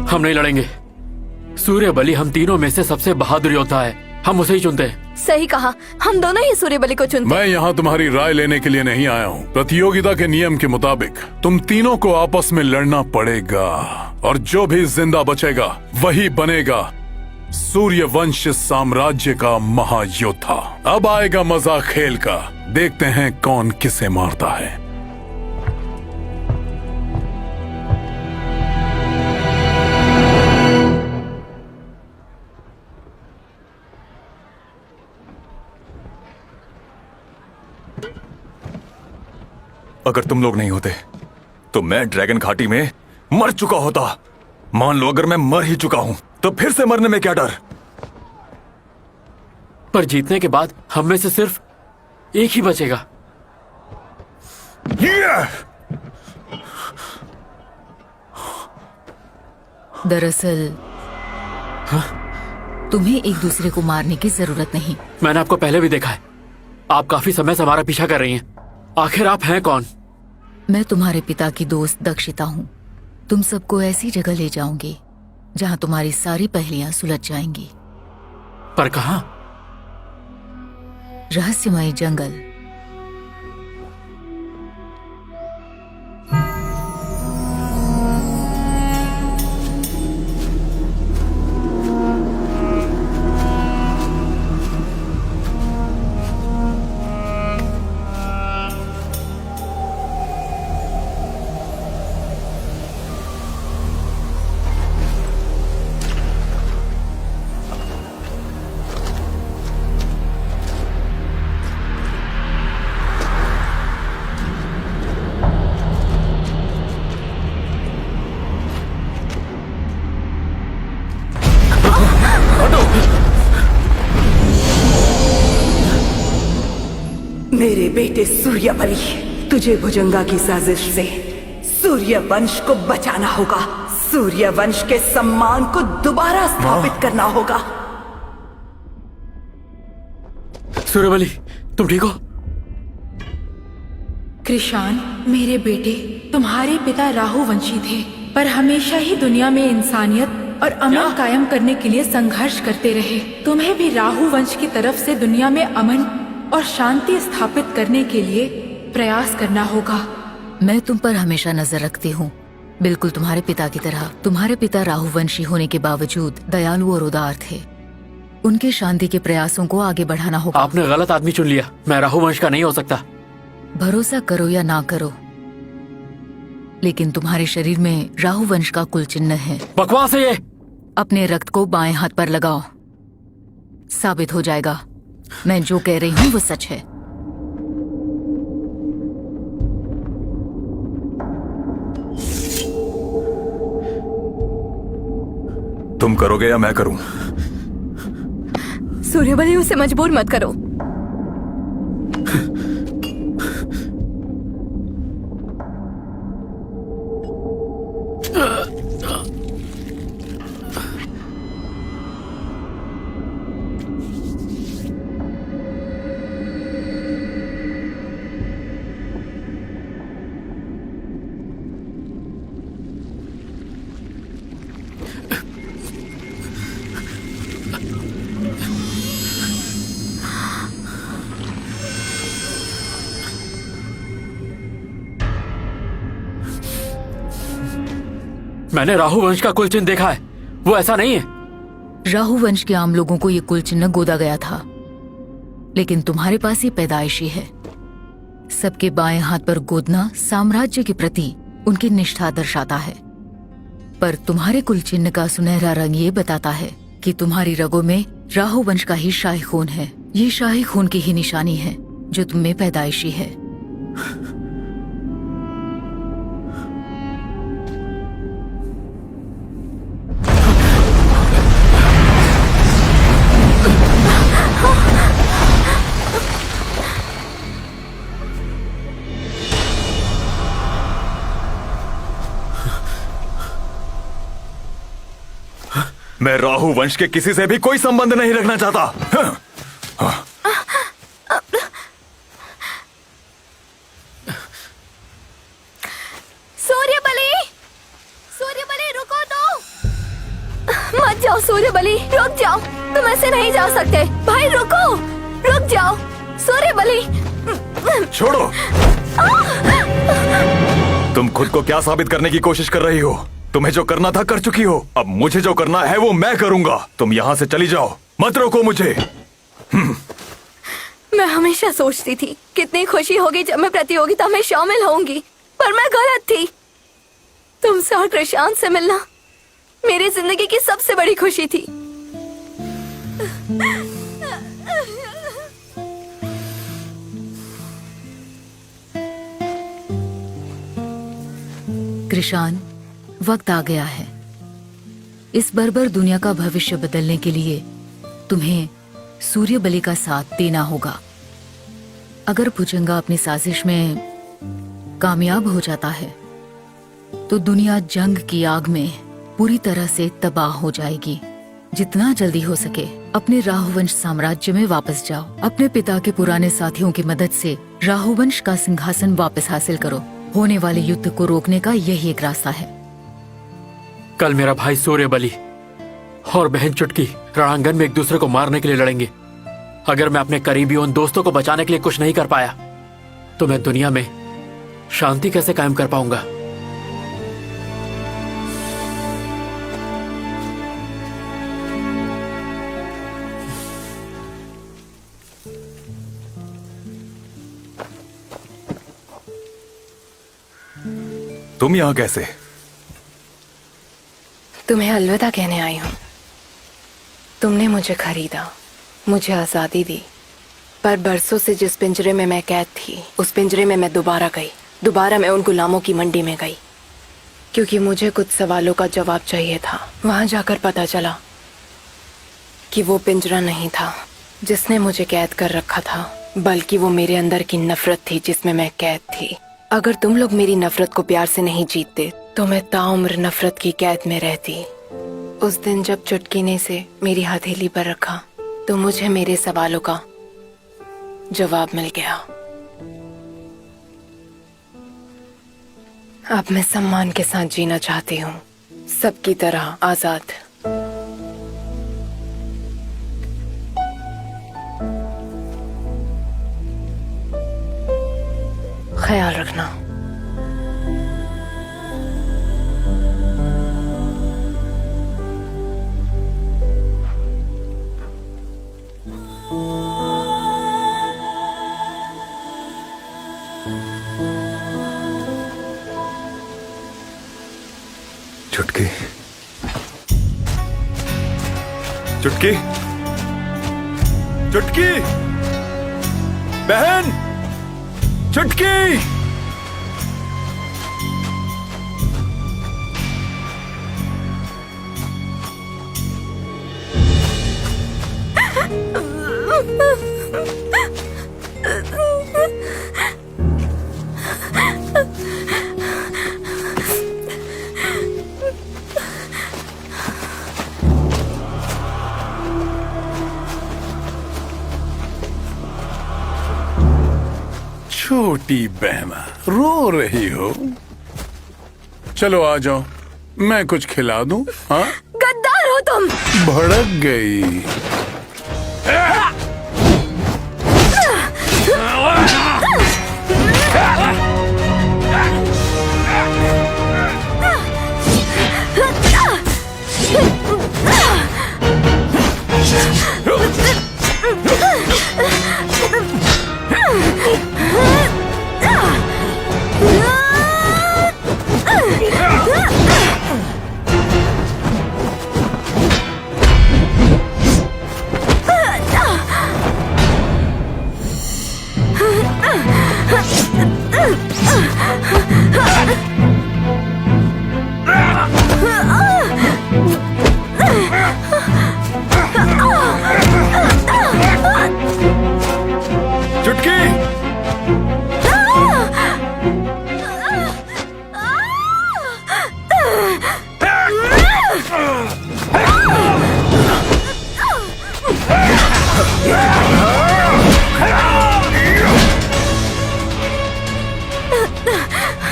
हम नहीं लड़ेंगे। सूर्यबली हम तीनों में से सबसे बहादुर योद्धा है, हम उसे ही चुनते हैं। सही कहा, हम दोनों ही सूर्यबली को चुनते। मैं यहाँ तुम्हारी राय लेने के लिए नहीं आया हूँ। प्रतियोगिता के नियम के मुताबिक तुम तीनों को आपस में लड़ना पड़ेगा और जो भी जिंदा बचेगा वही बनेगा सूर्यवंश साम्राज्य का महायोद्धा। अब आएगा मजा खेल का। देखते हैं कौन किसे मारता है। अगर तुम लोग नहीं होते तो मैं ड्रैगन घाटी में मर चुका होता। मान लो अगर मैं मर ही चुका हूं तो फिर से मरने में क्या डर? पर जीतने के बाद हम में से सिर्फ एक ही बचेगा। दरअसल तुम्हें एक दूसरे को मारने की जरूरत नहीं। मैंने आपको पहले भी देखा है, आप काफी समय से हमारा पीछा कर रही हैं। आखिर आप हैं कौन? मैं तुम्हारे पिता की दोस्त दक्षिता हूँ। तुम सबको ऐसी जगह ले जाऊंगी जहाँ तुम्हारी सारी पहेलियां सुलझ जाएंगी। पर कहाँ? रहस्यमय जंगल। मेरे बेटे सूर्यबली, तुझे भुजंगा की साजिश से सूर्यवंश को बचाना होगा। सूर्यवंश के सम्मान को दोबारा स्थापित करना होगा। सूर्यबली, तुम ठीक हो? कृषाण, मेरे बेटे, तुम्हारे पिता राहुवंशी थे, पर हमेशा ही दुनिया में इंसानियत और अमन कायम करने के लिए संघर्ष करते रहे। तुम्हें भी राहुवंश की तरफ से दुनिया में अमन और शांति स्थापित करने के लिए प्रयास करना होगा। मैं तुम पर हमेशा नजर रखती हूँ, बिल्कुल तुम्हारे पिता की तरह। तुम्हारे पिता राहुवंशी होने के बावजूद दयालु और उदार थे। उनके शांति के प्रयासों को आगे बढ़ाना होगा। आपने गलत आदमी चुन लिया। मैं राहुवंश का नहीं हो सकता। भरोसा करो या ना करो, लेकिन तुम्हारे शरीर में राहुवंश का कुल चिन्ह है। बकवास है ये। अपने रक्त को बाएं हाथ पर लगाओ, साबित हो जाएगा मैं जो कह रही हूँ वो सच है। तुम करोगे या मैं करूं? सूर्यबली, उसे मजबूर मत करो। मैंने राहुवंश का कुल चिन्ह देखा है, वो ऐसा नहीं है। राहुवंश के आम लोगों को ये कुल चिन्ह गोदा गया था, लेकिन तुम्हारे पास ये पैदाइशी है। सबके बाएं हाथ पर गोदना साम्राज्य के प्रति उनकी निष्ठा दर्शाता है, पर तुम्हारे कुल चिन्ह का सुनहरा रंग ये बताता है कि तुम्हारी रगों में राहुवंश का ही शाही खून है। ये शाही खून की ही निशानी है जो तुम में पैदाइशी है। मैं राहु वंश के किसी से भी कोई संबंध नहीं रखना चाहता। सूर्यबली, सूर्यबली रुको तो। मत जाओ सूर्यबली, रुक जाओ। तुम ऐसे नहीं जा सकते। भाई रुको, रुक जाओ। सूर्यबली छोड़ो। तुम खुद को क्या साबित करने की कोशिश कर रही हो? तुम्हें जो करना था कर चुकी हो, अब मुझे जो करना है वो मैं करूंगा। तुम यहाँ से चली जाओ, मत रोको मुझे। मैं हमेशा सोचती थी कितनी खुशी होगी जब मैं प्रतियोगिता में शामिल होंगी, पर मैं गलत थी। तुमसे और कृषाण से मिलना मेरी जिंदगी की सबसे बड़ी खुशी थी। कृषान, वक्त आ गया है। इस बर्बर दुनिया का भविष्य बदलने के लिए तुम्हें सूर्य बलि का साथ देना होगा। अगर भुजंगा अपनी साजिश में कामयाब हो जाता है तो दुनिया जंग की आग में पूरी तरह से तबाह हो जाएगी। जितना जल्दी हो सके अपने राहुवंश साम्राज्य में वापस जाओ। अपने पिता के पुराने साथियों की मदद से राहुवंश का सिंहासन वापस हासिल करो। होने वाले युद्ध को रोकने का यही एक रास्ता है। कल मेरा भाई सूर्य बलि और बहन चुटकी रणांगन में एक दूसरे को मारने के लिए लड़ेंगे। अगर मैं अपने करीबी उन दोस्तों को बचाने के लिए कुछ नहीं कर पाया तो मैं दुनिया में शांति कैसे कायम कर पाऊंगा? तुम यहाँ कैसे? तुम्हें अलविदा कहने आई हूँ। तुमने मुझे खरीदा, मुझे आजादी दी, पर बरसों से जिस पिंजरे में मैं कैद थी उस पिंजरे में मैं दोबारा गई। दोबारा मैं उन गुलामों की मंडी में गई क्योंकि मुझे कुछ सवालों का जवाब चाहिए था। वहां जाकर पता चला कि वो पिंजरा नहीं था जिसने मुझे कैद कर रखा था, बल्कि वो मेरे अंदर की नफरत थी जिसमें मैं कैद थी। अगर तुम लोग मेरी नफरत को प्यार से नहीं जीतते तो मैं ताउम्र नफरत की कैद में रहती। उस दिन जब चुटकी ने इसे मेरी हथेली पर रखा तो मुझे मेरे सवालों का जवाब मिल गया। अब मैं सम्मान के साथ जीना चाहती हूँ, सबकी तरह आजाद। ख्याल रखना। चुटकी, चुटकी, चुटकी, बहन, चुटकी। छोटी बहना रो रही हो? चलो आ जाओ, मैं कुछ खिला दूं। हाँ, गद्दार हो तुम। भड़क गई।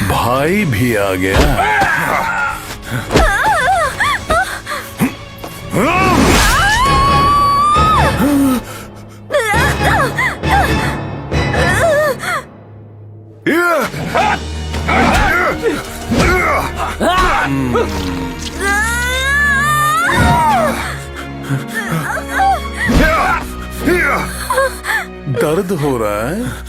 भाई भी आ गया। दर्द हो रहा है?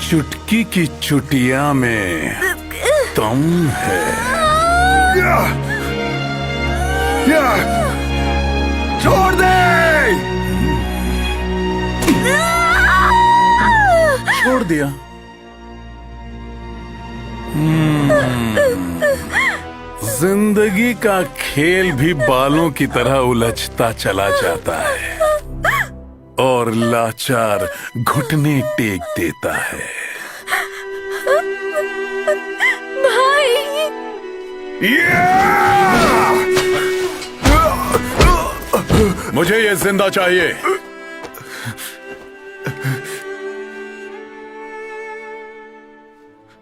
चुटकी की चुटिया में दम है। छोड़ दे। दिया। जिंदगी का खेल भी बालों की तरह उलझता चला जाता है और लाचार घुटने टेक देता है। भाई मुझे ये जिंदा चाहिए।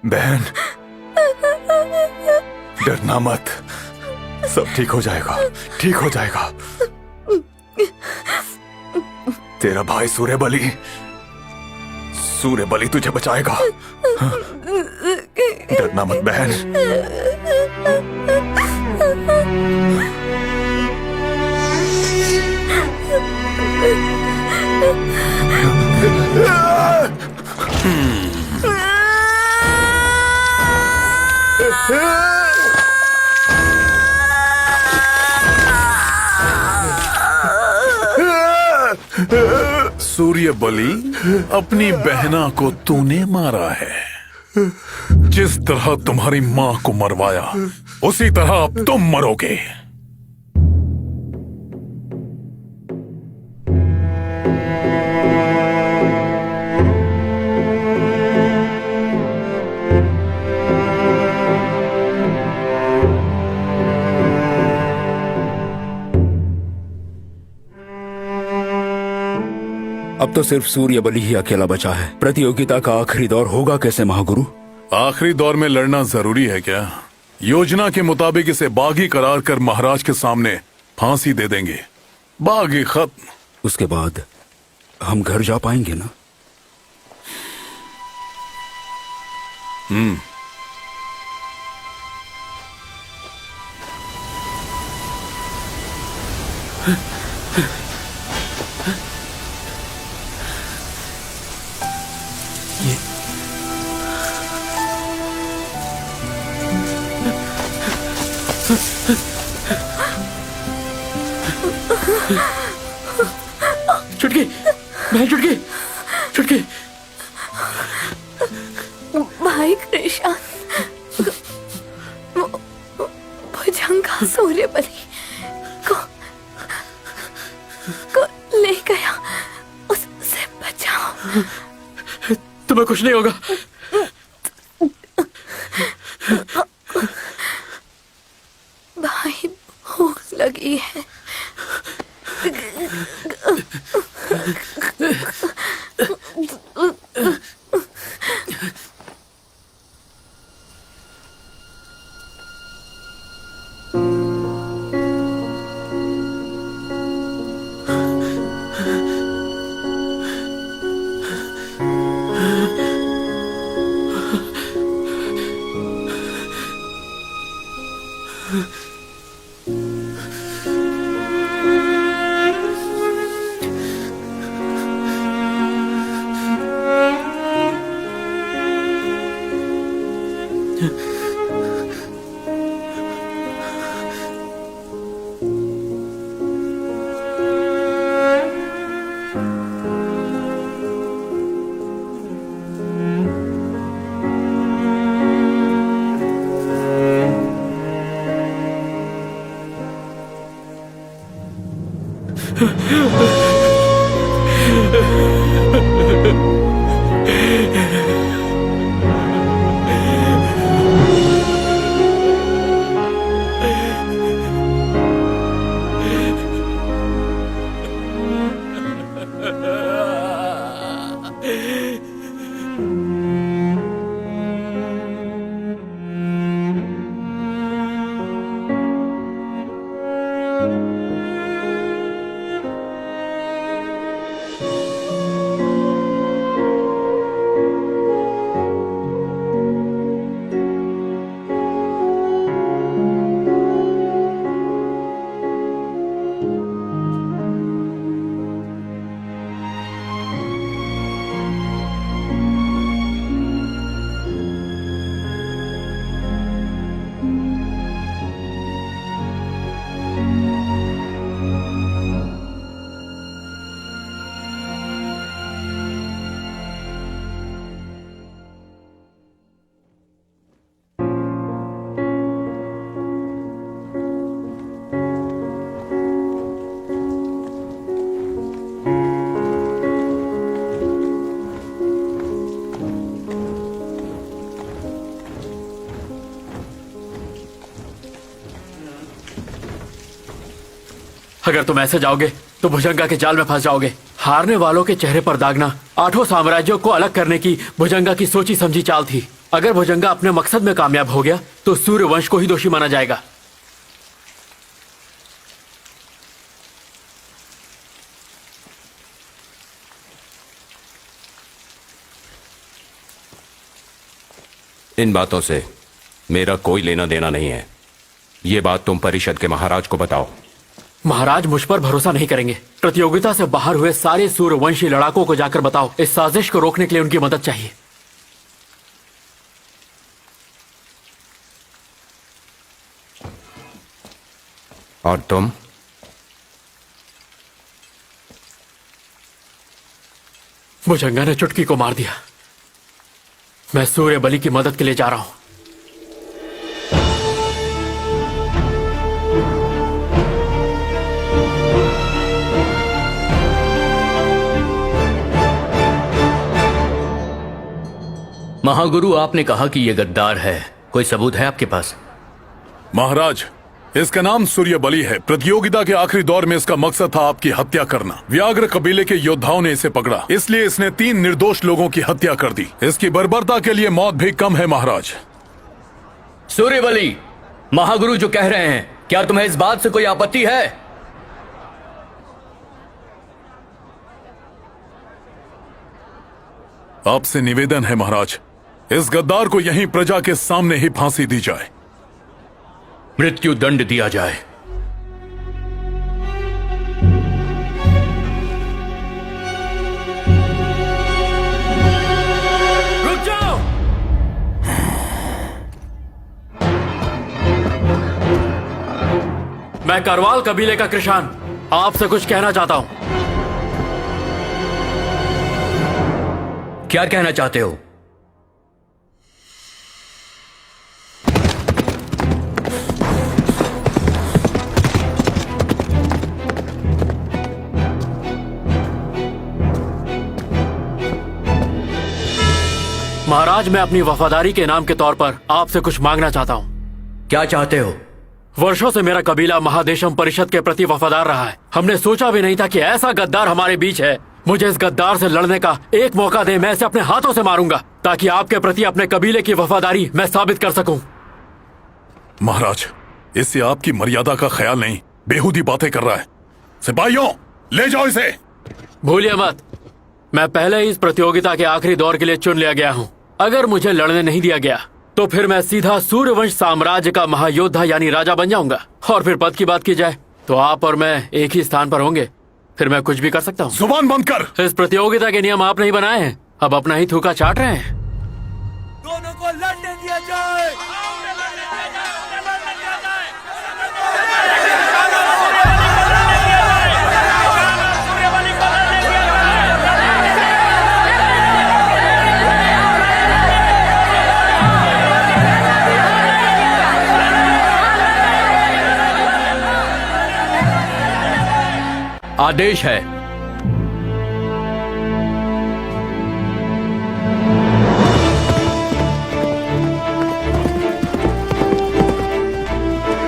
बहन, डरना मत, सब ठीक हो जाएगा, ठीक हो जाएगा। तेरा भाई सूर्यबली तुझे बचाएगा। डरना मत बहन। सूर्यबली, अपनी बहना को तूने मारा है। जिस तरह तुम्हारी मां को मरवाया उसी तरह अब तुम मरोगे। अब तो सिर्फ सूर्यबली ही अकेला बचा है। प्रतियोगिता का आखिरी दौर होगा कैसे महागुरु? आखिरी दौर में लड़ना जरूरी है क्या? योजना के मुताबिक इसे बागी करार कर महाराज के सामने फांसी दे देंगे। बागी खत्म। उसके बाद हम घर जा पाएंगे ना? चुटकी, बहन चुटकी, चुटकी। भाई कृष्ण, भुजंगा सूर्यबली को ले गया, उससे बचाओ। तुम्हें कुछ नहीं होगा। भाई भूख लगी है। अगर तुम ऐसे जाओगे तो भुजंगा के जाल में फंस जाओगे। हारने वालों के चेहरे पर दागना 8 साम्राज्यों को अलग करने की भुजंगा की सोची समझी चाल थी। अगर भुजंगा अपने मकसद में कामयाब हो गया तो सूर्यवंश को ही दोषी माना जाएगा। इन बातों से मेरा कोई लेना देना नहीं है। ये बात तुम परिषद के महाराज को बताओ। महाराज मुझ पर भरोसा नहीं करेंगे। प्रतियोगिता से बाहर हुए सारे सूर्यवंशी लड़ाकों को जाकर बताओ। इस साजिश को रोकने के लिए उनकी मदद चाहिए। और तुम? भुजंगा ने चुटकी को मार दिया। मैं सूर्य बलि की मदद के लिए जा रहा हूं। महागुरु, आपने कहा कि यह गद्दार है, कोई सबूत है आपके पास? महाराज, इसका नाम सूर्य बलि है। प्रतियोगिता के आखिरी दौर में इसका मकसद था आपकी हत्या करना। व्याघ्र कबीले के योद्धाओं ने इसे पकड़ा, इसलिए इसने 3 निर्दोष लोगों की हत्या कर दी। इसकी बर्बरता के लिए मौत भी कम है महाराज। सूर्य बलि, महागुरु जो कह रहे हैं, क्या तुम्हें इस बात से कोई आपत्ति है? आपसे निवेदन है महाराज, इस गद्दार को यहीं प्रजा के सामने ही फांसी दी जाए। मृत्यु दंड दिया जाए। रुक जाओ। मैं करवाल कबीले का कृषाण आपसे कुछ कहना चाहता हूं। क्या कहना चाहते हो? महाराज, मैं अपनी वफादारी के नाम के तौर पर आपसे कुछ मांगना चाहता हूं। क्या चाहते हो? वर्षों से मेरा कबीला महादेशम परिषद के प्रति वफादार रहा है। हमने सोचा भी नहीं था कि ऐसा गद्दार हमारे बीच है। मुझे इस गद्दार से लड़ने का एक मौका दे, मैं इसे अपने हाथों से मारूंगा, ताकि आपके प्रति अपने कबीले की वफादारी मैं साबित कर सकूं। महाराज, इससे आपकी मर्यादा का ख्याल नहीं, बेहूदी बातें कर रहा है। सिपाहियों, ले जाओ इसे। भूलिए मत, मैं पहले ही इस प्रतियोगिता के आखिरी दौर के लिए चुन लिया गया हूँ। अगर मुझे लड़ने नहीं दिया गया तो फिर मैं सीधा सूर्यवंश साम्राज्य का महायोद्धा यानी राजा बन जाऊंगा। और फिर पद की बात की जाए तो आप और मैं एक ही स्थान पर होंगे। फिर मैं कुछ भी कर सकता हूँ। जुबान बंद कर। इस प्रतियोगिता के नियम आप नहीं बनाए हैं, अब अपना ही थूका चाट रहे हैं। दोनों को लड़ने दिया जाए। आदेश है।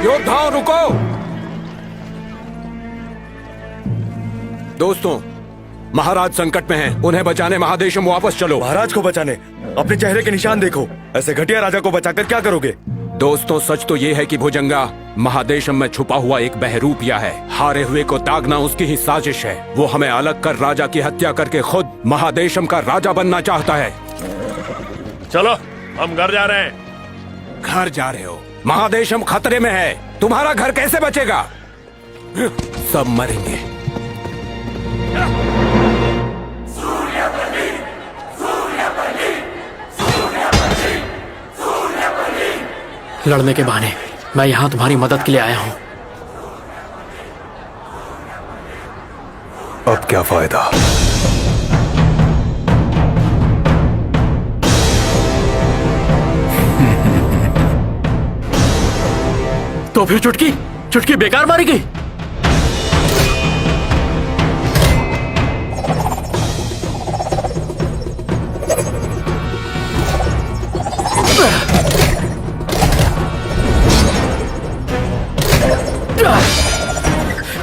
योद्धाओं रुको। दोस्तों, महाराज संकट में हैं, उन्हें बचाने महादेशम वापस चलो। महाराज को बचाने? अपने चेहरे के निशान देखो। ऐसे घटिया राजा को बचाकर क्या करोगे? दोस्तों, सच तो ये है कि भुजंगा महादेशम में छुपा हुआ एक बहरूपिया है। हारे हुए को दागना उसकी ही साजिश है। वो हमें अलग कर राजा की हत्या करके खुद महादेशम का राजा बनना चाहता है। चलो, हम घर जा रहे हैं। घर जा रहे हो? महादेशम खतरे में है, तुम्हारा घर कैसे बचेगा? सब मरेंगे। लड़ने के बहाने मैं यहाँ तुम्हारी मदद के लिए आया हूँ। अब क्या फायदा? तो फिर चुटकी बेकार मारी गई।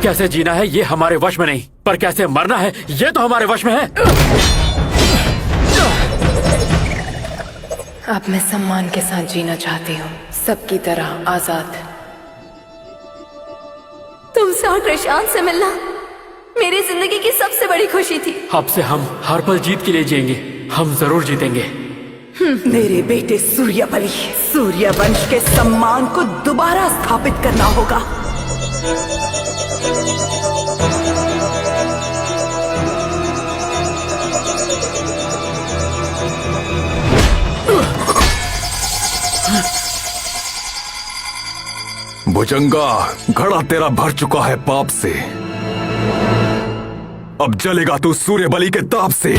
कैसे जीना है ये हमारे वश में नहीं, पर कैसे मरना है ये तो हमारे वश में है। अब मैं सम्मान के साथ जीना चाहती हूँ, सबकी तरह आजाद। तुमसे और कृषांत से मिलना मेरी जिंदगी की सबसे बड़ी खुशी थी। अब से हम हर पल जीत के लिए जिएंगे, हम जरूर जीतेंगे। मेरे बेटे सूर्यबली, सूर्यवंश के सम्मान को दोबारा स्थापित करना होगा। भुजंगा, घड़ा तेरा भर चुका है पाप से, अब जलेगा तू सूर्यबली के ताप से।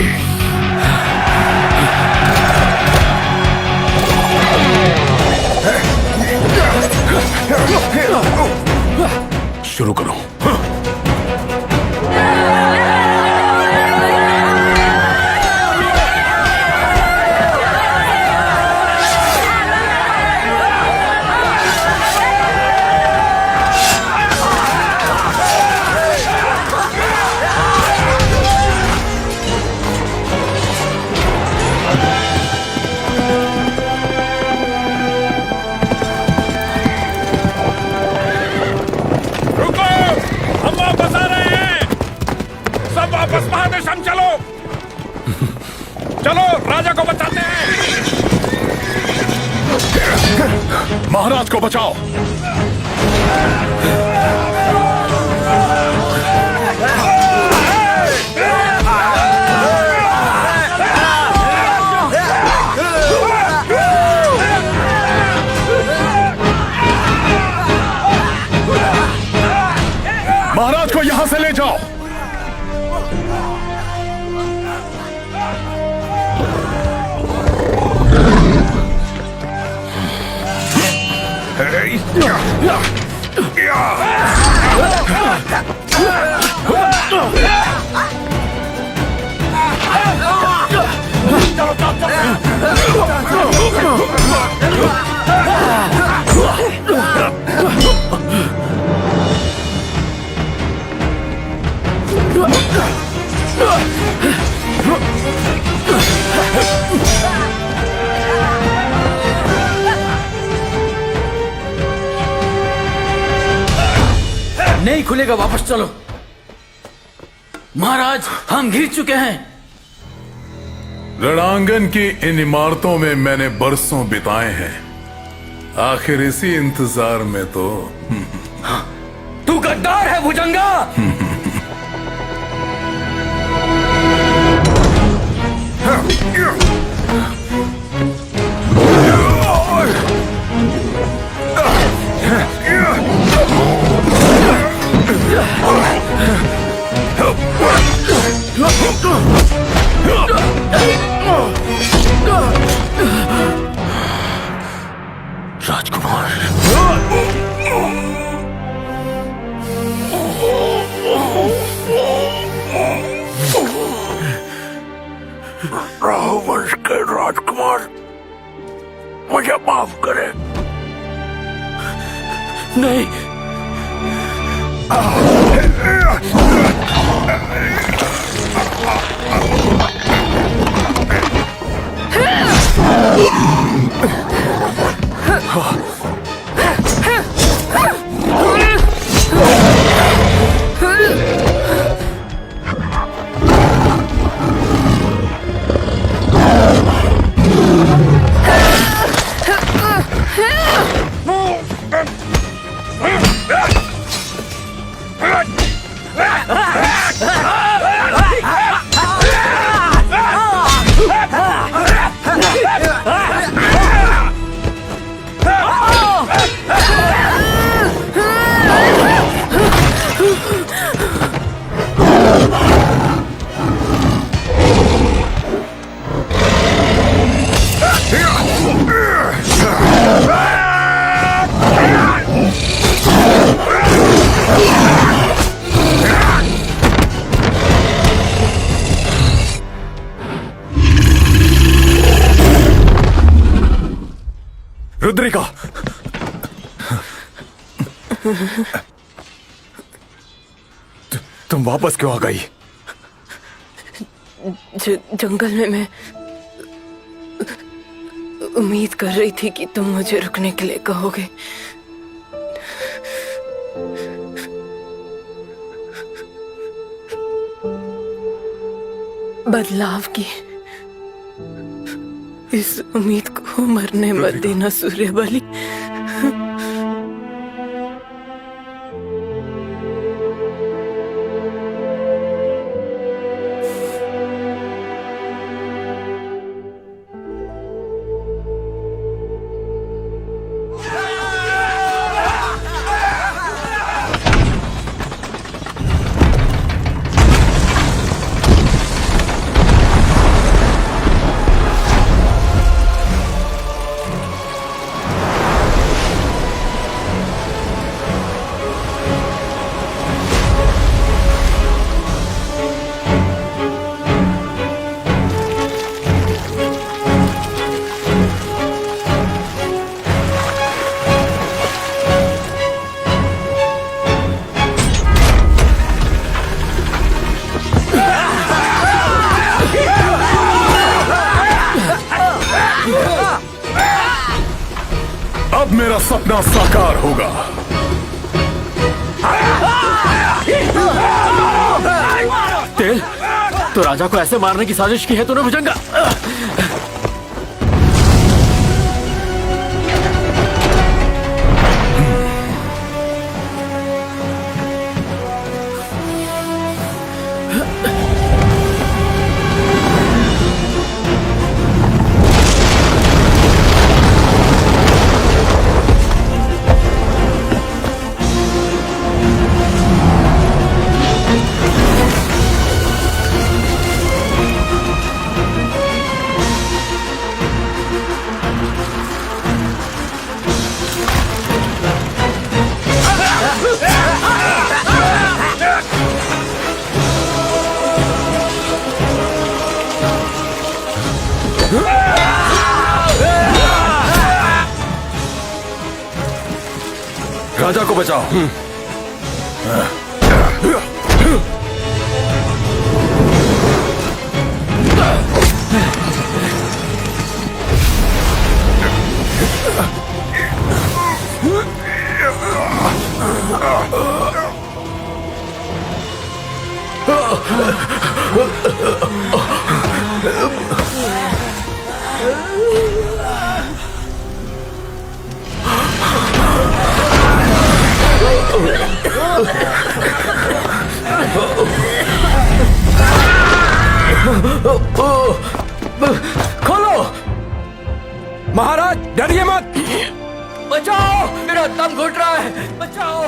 शुरू करो। वापस महादेशम चलो, चलो राजा को बचाते हैं। महाराज को बचाओ। महाराज को यहां से ले जाओ। नहीं खुलेगा, वापस चलो। महाराज, हम घिर चुके हैं। रणांगन की इन इमारतों में मैंने बरसों बिताए हैं, आखिर इसी इंतजार में तो। तू गद्दार है भुजंगा। राजकुमार, राहुवंश के राजकुमार, मुझे माफ करें। नहीं, रुद्रिका, तुम वापस क्यों आ गई? जंगल में मैं उम्मीद कर रही थी कि तुम मुझे रुकने के लिए कहोगे। बदलाव की इस उम्मीद को मरने मत देना सूर्यबली। अब मेरा सपना साकार होगा। तेल, तो राजा को ऐसे मारने की साजिश की है तूने भुजंगा? राजा को बचाओ। खोलो। महाराज डरिए मत। बचाओ, मेरा दम घुट रहा है, बचाओ।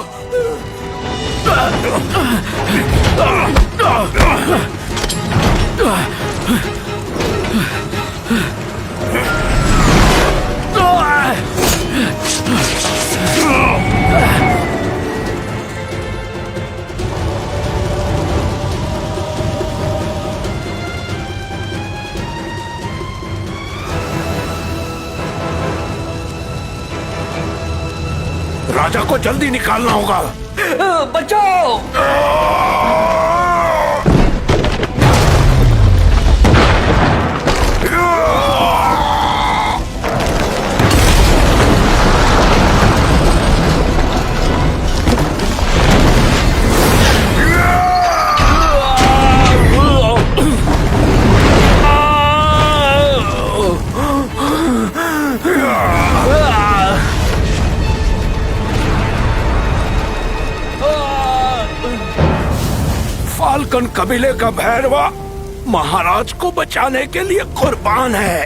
राजा को जल्दी निकालना होगा। बचाओ। फाल्कन कबीले का भैरवा महाराज को बचाने के लिए कुर्बान है।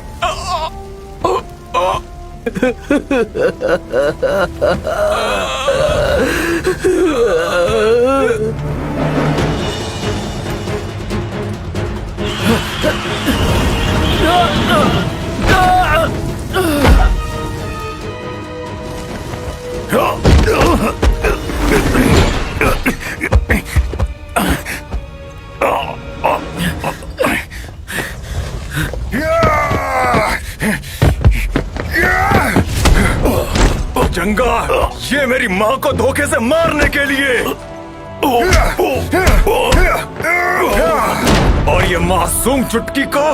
जंगा, ये मेरी माँ को धोखे से मारने के लिए। ये मासूम चुटकी को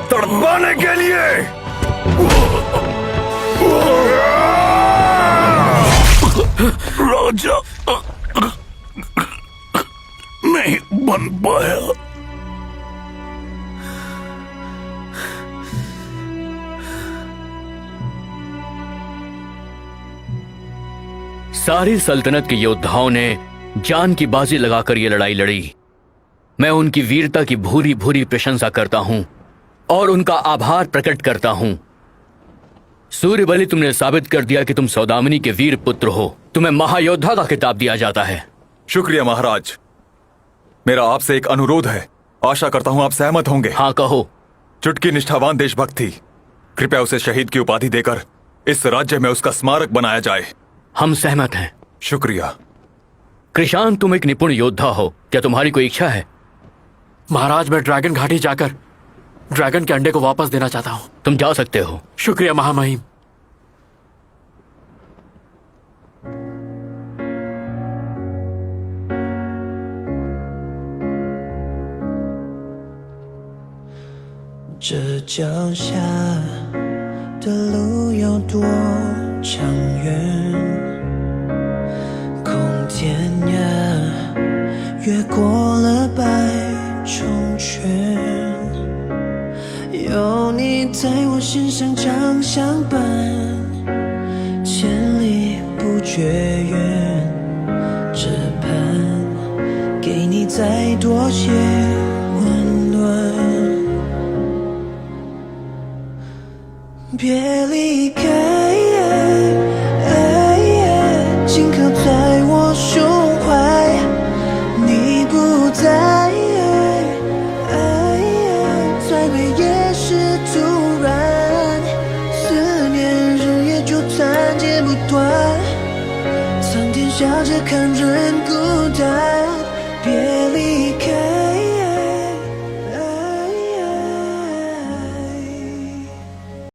तड़पाने के लिए। राजा नहीं बन पाया। सारी सल्तनत के योद्धाओं ने जान की बाजी लगाकर ये लड़ाई लड़ी। मैं उनकी वीरता की भूरी भूरी प्रशंसा करता हूं और उनका आभार प्रकट करता हूं। सूर्यबली, तुमने साबित कर दिया कि तुम सौदामिनी के वीर पुत्र हो। तुम्हें महायोद्धा का खिताब दिया जाता है। शुक्रिया महाराज। मेरा आपसे एक अनुरोध है, आशा करता हूं आप सहमत होंगे। हाँ कहो। चुटकी निष्ठावान देशभक्त थी, कृपया उसे शहीद की उपाधि देकर इस राज्य में उसका स्मारक बनाया जाए। हम सहमत हैं। शुक्रिया। कृषाण, तुम एक निपुण योद्धा हो, क्या तुम्हारी कोई इच्छा है? महाराज, मैं ड्रैगन घाटी जाकर ड्रैगन के अंडे को वापस देना चाहता हूँ। तुम जा सकते हो। शुक्रिया महामहिम।这脚下的路有多长远？空天涯，越过了百重圈，有你在我心上长相伴，千里不绝缘。只盼给你再多些温暖。别离开，紧靠在我胸怀。你不在，再美也是突然。思念日夜纠缠，剪不断。苍天笑着看人孤单。